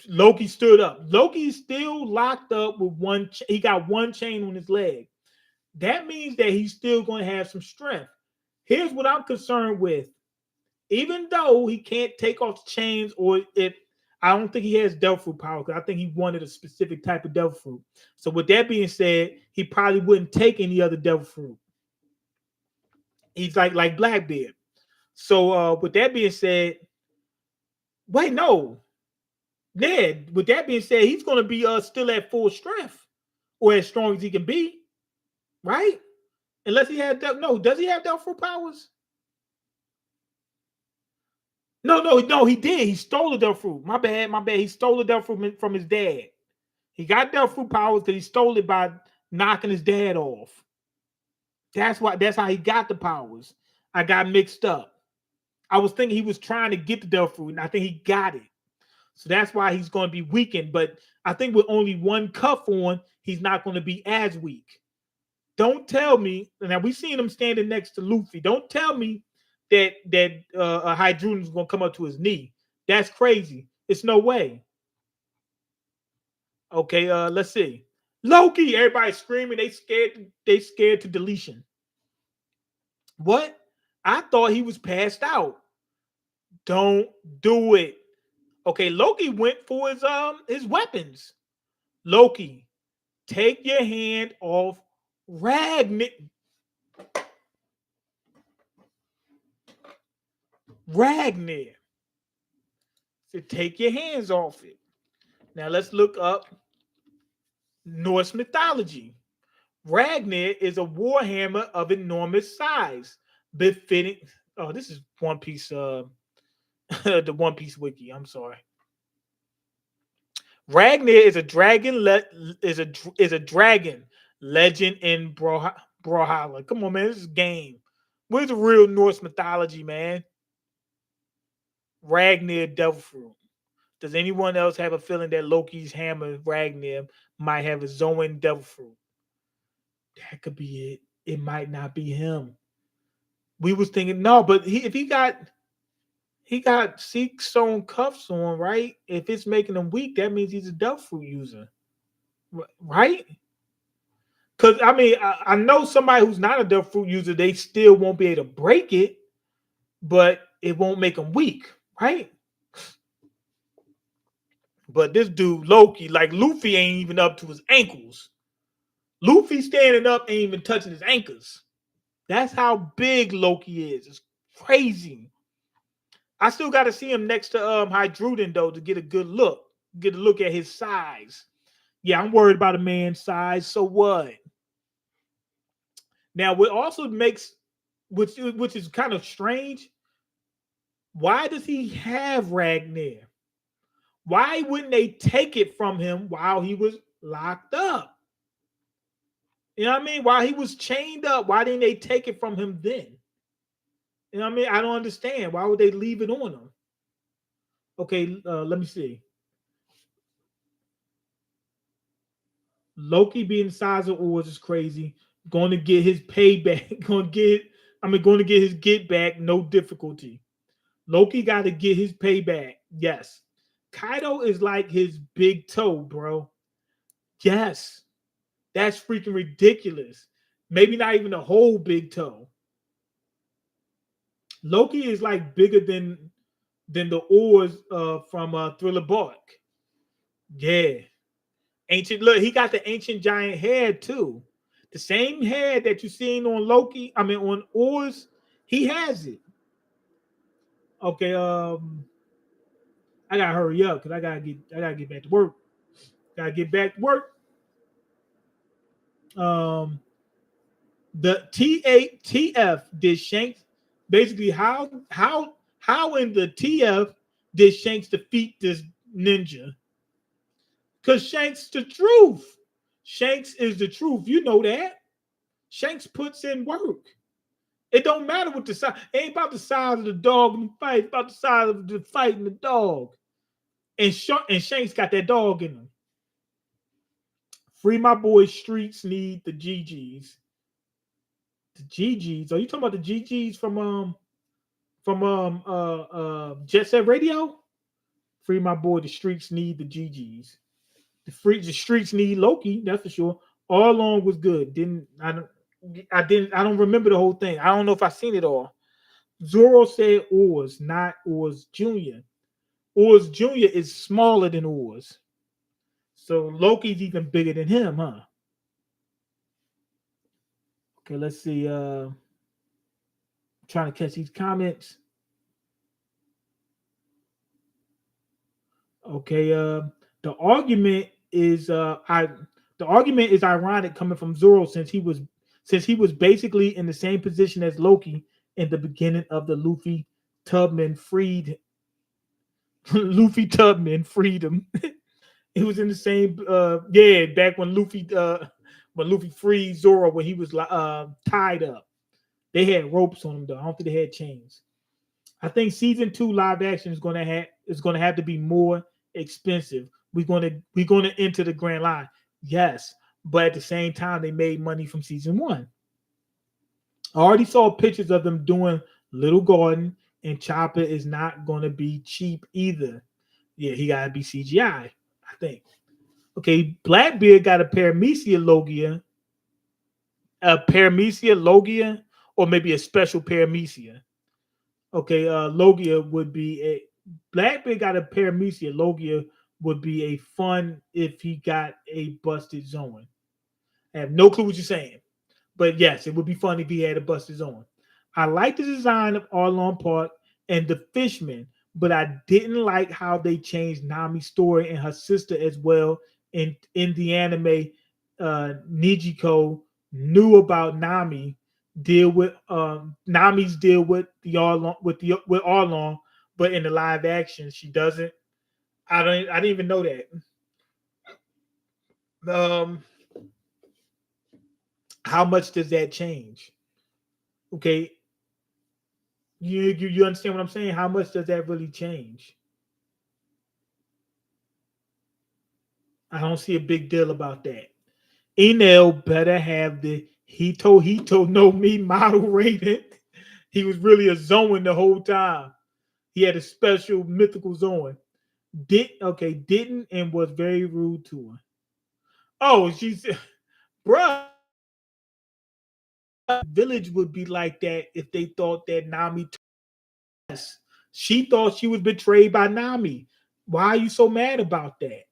Loki stood up. Loki's still locked up with one. He got one chain on his leg. That means that he's still going to have some strength. Here's what I'm concerned with. Even though he can't take off the chains, or if I don't think he has devil fruit power, because I think he wanted a specific type of devil fruit. So with that being said, he probably wouldn't take any other devil fruit. He's like Blackbeard. So with that being said, wait, no. Ned, with that being said, he's going to be still at full strength, or as strong as he can be, right? Unless he had no, does he have devil fruit powers? No, he did. He stole the devil fruit. My bad. He stole the devil fruit from his dad. He got devil fruit powers because he stole it by knocking his dad off. That's how he got the powers. I got mixed up. I was thinking he was trying to get the devil fruit, and I think he got it. So that's why he's going to be weakened. But I think with only one cuff on, he's not going to be as weak. Don't tell me. Now we've seen him standing next to Luffy. Don't tell me that Hydroon is going to come up to his knee. That's crazy. It's no way. Okay, let's see. Loki, everybody's screaming. They scared to deletion. What? I thought he was passed out. Don't do it. Okay, Loki went for his weapons. Loki, take your hand off Ragnar. So take your hands off it. Now let's look up Norse mythology. Ragnar is a warhammer of enormous size, befitting. Oh, this is One Piece. The One Piece wiki. I'm sorry. Ragnar is a dragon. Is a dragon legend in Brawlhalla. Come on, man. This is a game. Where's the real Norse mythology, man? Ragnar devil fruit. Does anyone else have a feeling that Loki's hammer, Ragnar, might have a Zoan devil fruit? That could be it. It might not be him. We was thinking, no, but if he got Seek sewn cuffs on, right? If it's making him weak, that means he's a devil fruit user. Right? Because I mean, I know somebody who's not a adult fruit user, they still won't be able to break it, but it won't make them weak, right? But this dude Loki, like Luffy, ain't even up to his ankles. Luffy standing up ain't even touching his ankles. That's how big Loki is. It's crazy. I still got to see him next to Hydruden though to get a good look, get a look at his size. Yeah, I'm worried about a man's size. So what? Now, what also makes which is kind of strange. Why does he have Ragnar? Why wouldn't they take it from him while he was locked up? You know what I mean? While he was chained up, why didn't they take it from him then? You know what I mean? I don't understand. Why would they leave it on him? Okay, let me see. Loki being the size of Oars is crazy. Going to get his payback. Going to get his get back. No difficulty. Loki got to get his payback. Yes. Kaido is like his big toe, bro. Yes. That's freaking ridiculous. Maybe not even a whole big toe. Loki is like bigger than the oars from Thriller Bark. Yeah. Ancient look, he got the ancient giant head too. The same head that you seen on Loki, I mean on oars, he has it. Okay, I gotta hurry up because I gotta get back to work. Gotta get back to work. Um the TATF did Shanks basically how in the TF did Shanks defeat this ninja? Because Shanks the truth. Shanks is the truth. You know that. Shanks puts in work. It don't matter what the size. It ain't about the size of the dog in the fight. It's about the size of the fight and the dog. And Shanks got that dog in him. Free my boys. Streets need the GGs. The GGs. Are you talking about the GGs from Jet Set Radio? Free my boy. The streets need the GGs. The streets need Loki. That's for sure. All along was good. I don't remember the whole thing. I don't know if I seen it all. Zoro said Oars, not Oars Jr. Oars Jr. is smaller than Oars. So Loki's even bigger than him, huh? Okay, let's see. Trying to catch these comments. Okay, the argument is the argument is ironic coming from Zoro since he was basically in the same position as Loki in the beginning of the Tubman freed Luffy Tubman freedom. He was in the same back when Luffy freed Zoro when he was tied up. They had ropes on him though. I don't think they had chains. I think season 2 live action is gonna have to be more expensive. We're gonna enter the grand line. Yes, but at the same time they made money from season 1. I already saw pictures of them doing Little Garden, and Chopper is not gonna be cheap either. Yeah, he gotta be CGI, I think. Okay, Blackbeard got a paramecia logia, or maybe a special paramecia. Okay, logia would be a Blackbeard got a paramecia. Logia would be a fun if he got a busted zone. I have no clue what you're saying, but yes, it would be fun if he had a busted zone. I like the design of Arlong Park and the Fishman, but I didn't like how they changed Nami's story and her sister as well. In the anime, Nijiko knew about Nami's deal with Arlong, but in the live action she doesn't. I didn't even know that. Um, how much does that change? Okay, you understand what I'm saying? How much does that really change? I don't see a big deal about that. Enel better have the Hito no me model rated. He was really a Zoan the whole time. He had a special mythical Zoan. Didn't and was very rude to her. Oh, she's bruh. village would be like that if they thought that Nami. She thought she was betrayed by Nami. Why are you so mad about that?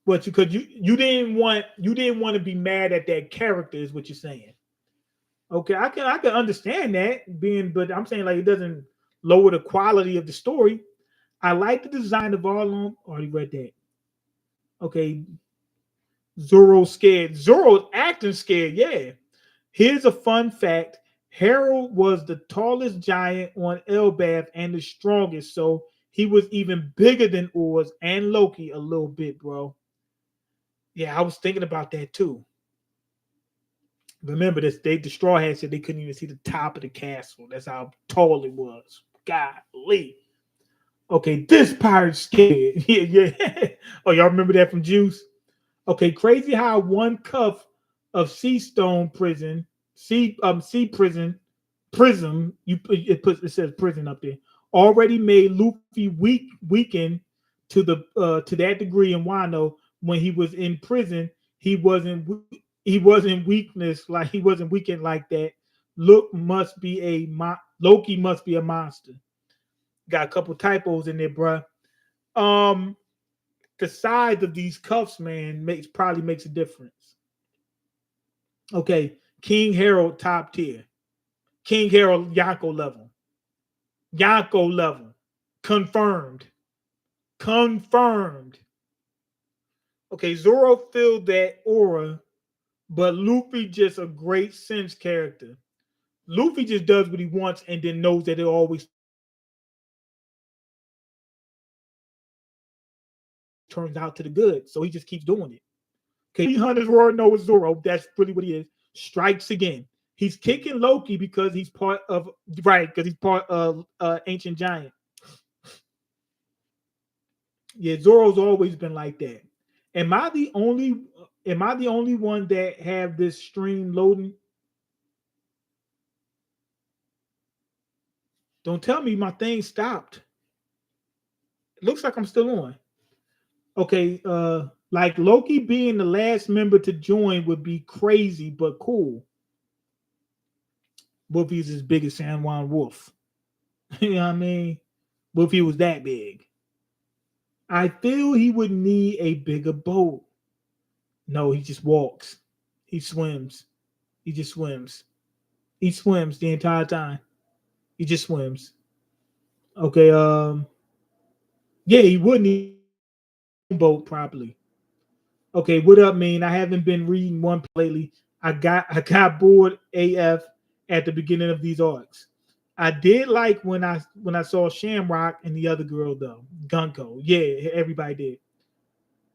What you could you didn't want to be mad at that character is what you're saying. Okay, I can understand that being, but I'm saying like it doesn't lower the quality of the story. I like the design of all of them. Already read that. Okay, Zoro scared. Zoro's acting scared. Yeah. Here's a fun fact: Harold was the tallest giant on Elbaf and the strongest, so he was even bigger than Oz and Loki a little bit, bro. Yeah, I was thinking about that too. Remember this? The straw hat said they couldn't even see the top of the castle. That's how tall it was. Golly. Okay, this pirate's scared. Yeah, yeah. Oh, y'all remember that from Juice? Okay, crazy how one cuff of sea stone prison, sea prison, prism, it says prison up there, already made Luffy weakened to that degree in Wano when he was in prison. He wasn't he wasn't weakness like he wasn't weakened like that. Loki must be a monster. Got a couple typos in there, bruh. Um, the size of these cuffs, man, probably makes a difference. Okay, King Harold top tier. King Harold Yonko level. Yonko level. Confirmed. Confirmed. Okay, Zoro filled that aura, but Luffy just a great sense character. Luffy just does what he wants and then knows that it always turns out to the good. So he just keeps doing it. Okay, Hunters Roar Noah Zoro. That's really what he is. Strikes again. He's kicking Loki because he's part of because he's part of Ancient Giant. Yeah, Zoro's always been like that. Am I the only am I the only one that have this stream loading? Don't tell me my thing stopped. It looks like I'm still on. Okay, like Loki being the last member to join would be crazy but cool. Wolfie's as big as San Juan Wolf. You know what I mean? Wolfie was that big. I feel he would need a bigger boat. No, he just walks. He swims. He just swims. He swims the entire time. He just swims. Okay, yeah, he would need a boat properly. Okay, what up, man? I haven't been reading One Piece lately. I got bored AF at the beginning of these arcs. I did like when I saw Shamrock and the other girl though, Gunko. Yeah, everybody did.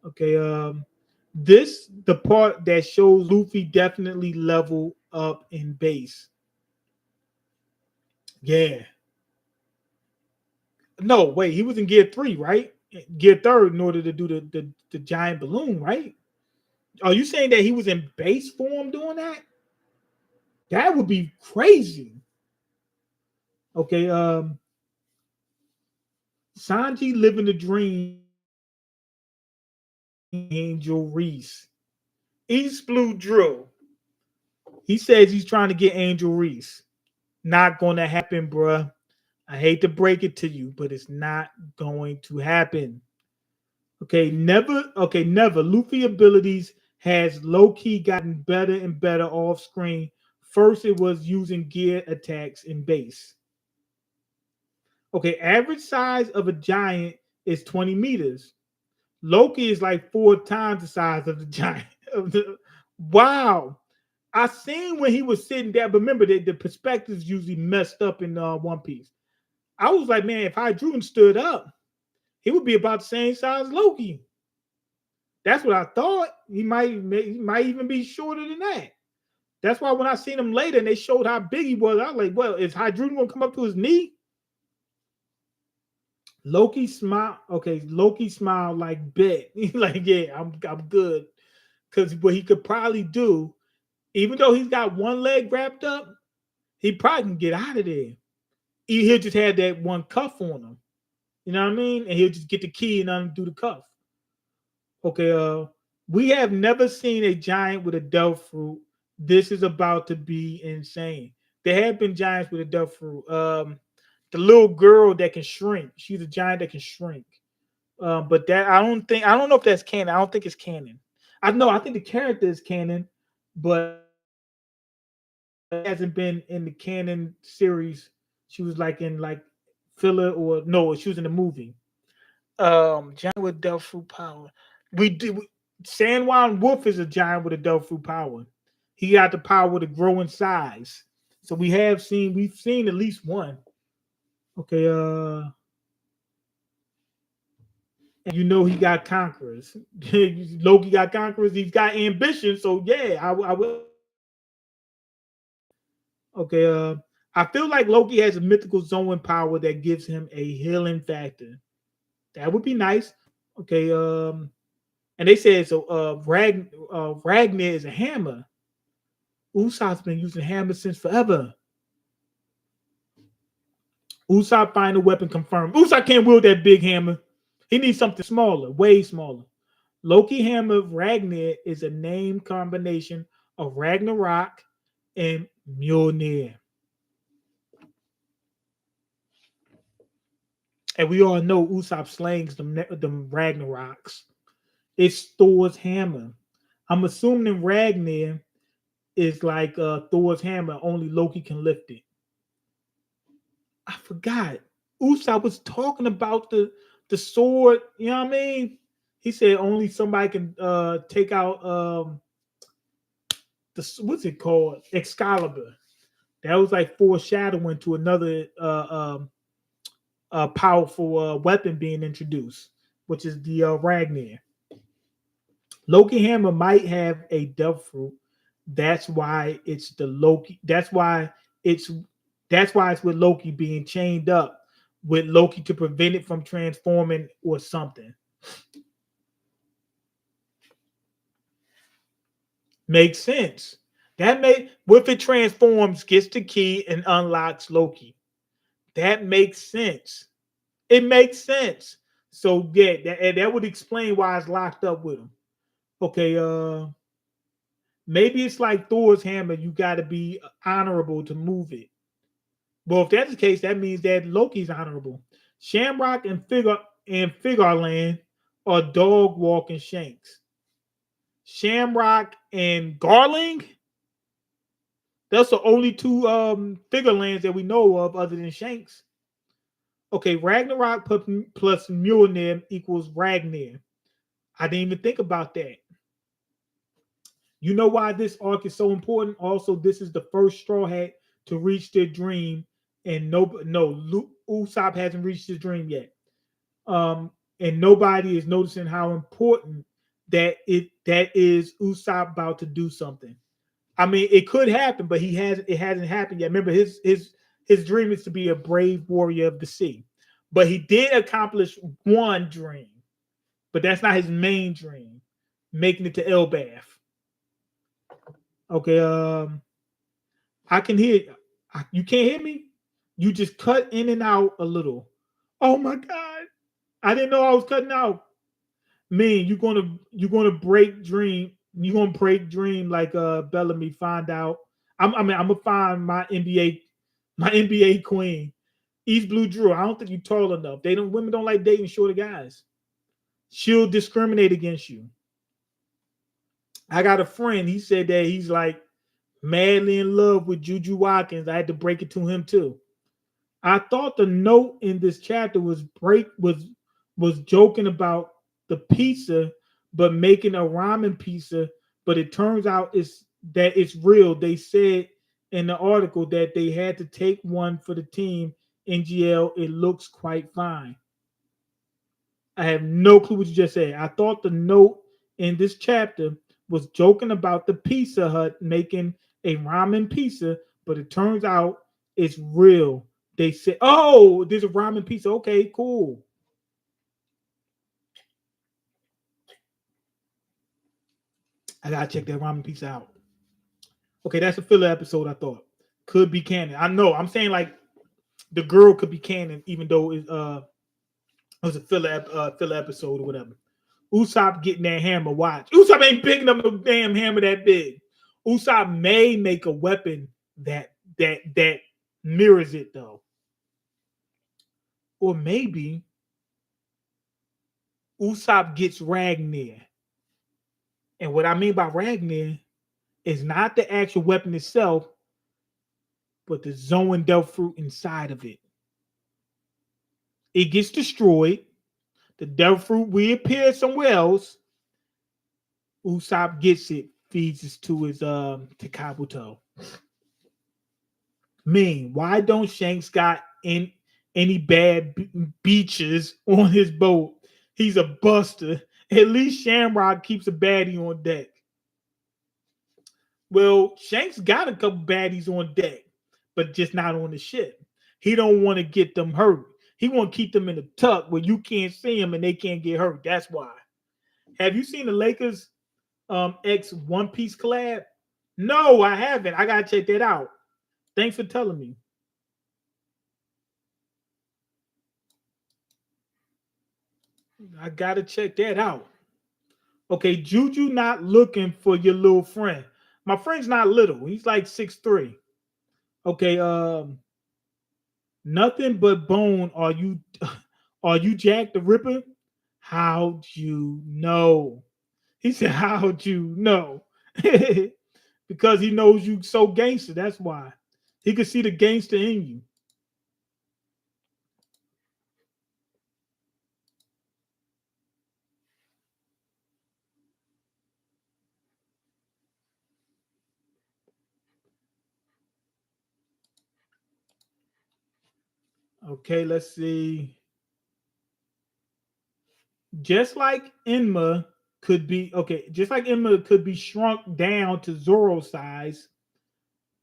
Okay, this the part that shows Luffy definitely level up in base. Yeah. No, wait, he was in gear three, right? Gear third in order to do the giant balloon, right? Are you saying that he was in base form doing that? That would be crazy. Okay, Sanji living the dream. Angel Reese. East Blue Drill. He says he's trying to get Angel Reese. Not gonna happen, bruh. I hate to break it to you, but it's not going to happen. Okay, never. Okay, never. Luffy abilities has low key gotten better and better off screen. First, it was using gear attacks in base. Okay, average size of a giant is 20 meters. Loki is like 4 times the size of the giant. Wow. I seen when he was sitting there, but remember that the perspectives usually messed up in One Piece. I was like, man, if Hydruden stood up, he would be about the same size as Loki. That's what I thought. He might even be shorter than that. That's why when I seen him later and they showed how big he was, I was like, well, is Hydruden gonna come up to his knee? Loki smile. Okay, Loki smiled like bet. He's like, yeah, I'm good. Because what he could probably do, even though he's got one leg wrapped up, he probably can get out of there. He'll just have that one cuff on him. You know what I mean? And he'll just get the key and undo the cuff. Okay, we have never seen a giant with a devil fruit This is about to be insane. There have been giants with a duck fruit. The little girl that can shrink. She's a giant that can shrink. But that I don't know if that's canon. I don't think it's canon. I know I think the character is canon, but it hasn't been in the canon series. She was like in like filler or no, she was in the movie. Giant with Delph fruit power. We do. Sandwine Wolf is a giant with a Delph fruit power. He got the power to grow in size. So we've seen at least one. Okay, and you know he got conquerors. Loki got conquerors. He's got ambition. So yeah, I will. Okay, I feel like Loki has a mythical zone power that gives him a healing factor. That would be nice. Okay, and they said so. Ragnar is a hammer. Usopp's been using hammers since forever. Usopp find a weapon confirmed. Usopp can't wield that big hammer. He needs something smaller, way smaller. Loki hammer Ragnar is a name combination of Ragnarok and Mjolnir. And we all know Usopp slangs them Ragnaroks. It's Thor's hammer. I'm assuming Ragnar is like Thor's hammer, only Loki can lift it. I forgot. Usopp was talking about the sword. You know what I mean? He said only somebody can take out the what's it called, Excalibur. That was like foreshadowing to another powerful weapon being introduced, which is the Ragnar. Loki hammer might have a death fruit. That's why it's the Loki. It's that's why it's with Loki being chained up with Loki to prevent it from transforming or something. Makes sense. That may if it transforms, gets the key and unlocks Loki. That makes sense. It makes sense. So yeah, that would explain why it's locked up with him. Okay, maybe it's like Thor's hammer. You got to be honorable to move it. Well, if that's the case, that means that Loki's honorable. Shamrock and Figureland are dog walking shanks. Shamrock and Garling. That's the only two Figurelands that we know of other than Shanks. Okay, Ragnarok plus Mjolnir equals Ragnar. I didn't even think about that. You know why this arc is so important? Also, this is the first Straw Hat to reach their dream, and Usopp hasn't reached his dream yet. And nobody is noticing how important that is Usopp about to do something. I mean, it could happen, but it hasn't happened yet. Remember, his dream is to be a brave warrior of the sea. But he did accomplish one dream, but that's not his main dream, making it to Elbath. Okay, I can hear you can't hear me? You just cut in and out a little. Oh my god. I didn't know I was cutting out. Man, you're gonna break dream. You're gonna break dream like Bellamy find out. I'm gonna find my NBA queen. East Blue Drew. I don't think you're tall enough. Women don't like dating shorter guys. She'll discriminate against you. I got a friend. He said that he's like madly in love with Juju Watkins. I had to break it to him too. I thought the note in this chapter was joking about the pizza, but making a ramen pizza. But it turns out it's real. They said in the article that they had to take one for the team. NGL, it looks quite fine. I have no clue what you just said. I thought the note in this chapter was joking about the Pizza Hut making a ramen pizza, but it turns out it's real. They said, "Oh, there's a ramen pizza. Okay, cool." I gotta check that ramen pizza out. Okay, that's a filler episode. I thought could be canon. I know. I'm saying like the girl could be canon, even though it was a filler episode or whatever. Usopp getting that hammer. Watch. Usopp ain't picking up no damn hammer that big. Usopp may make a weapon that mirrors it though. Or maybe Usopp gets Ragnar. And what I mean by Ragnar is not the actual weapon itself, but the Zoandel fruit inside of it. It gets destroyed. The devil fruit reappears somewhere else. Usopp gets it, feeds it to his to Kabuto. Mean, why don't Shanks got any bad beaches on his boat? He's a buster. At least Shamrock keeps a baddie on deck. Well, Shanks got a couple baddies on deck, but just not on the ship. He don't want to get them hurt. He want to keep them in a tuck where you can't see them and they can't get hurt. That's why. Have you seen the Lakers X One Piece collab? No, I haven't. I gotta check that out. Thanks for telling me. I gotta check that out. Okay, Juju not looking for your little friend. My friend's not little. He's like 6'3". Okay, nothing but bone. Are you Jack the Ripper? How'd you know? He said, how'd you know? Because he knows you so gangster. That's why. He could see the gangster in you. Okay, let's see. Just like Enma could be okay, just like Enma could be shrunk down to Zoro size,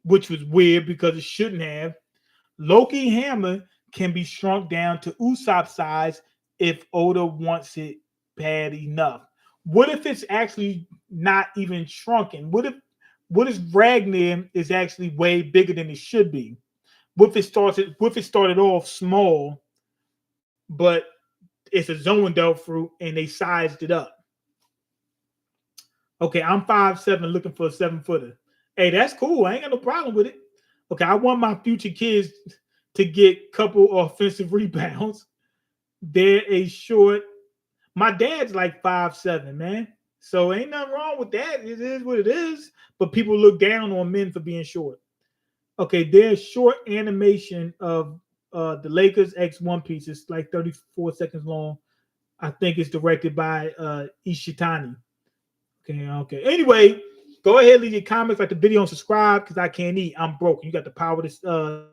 which was weird because it shouldn't have. Loki Hammer can be shrunk down to Usopp size if Oda wants it bad enough. What if it's actually not even shrunken? What if Ragnar is actually way bigger than it should be? What if it started off small, but it's a Zoandel fruit and they sized it up? Okay, I'm 5'7", looking for a 7-footer. Hey, that's cool. I ain't got no problem with it. Okay, I want my future kids to get couple offensive rebounds. They're a short. My dad's like 5'7", man. So ain't nothing wrong with that. It is what it is. But people look down on men for being short. Okay, there's short animation of the Lakers X One Piece. It's like 34 seconds long. I think it's directed by Ishitani. Okay. Anyway, go ahead, leave your comments, like the video, and subscribe because I can't eat. I'm broke. You got the power to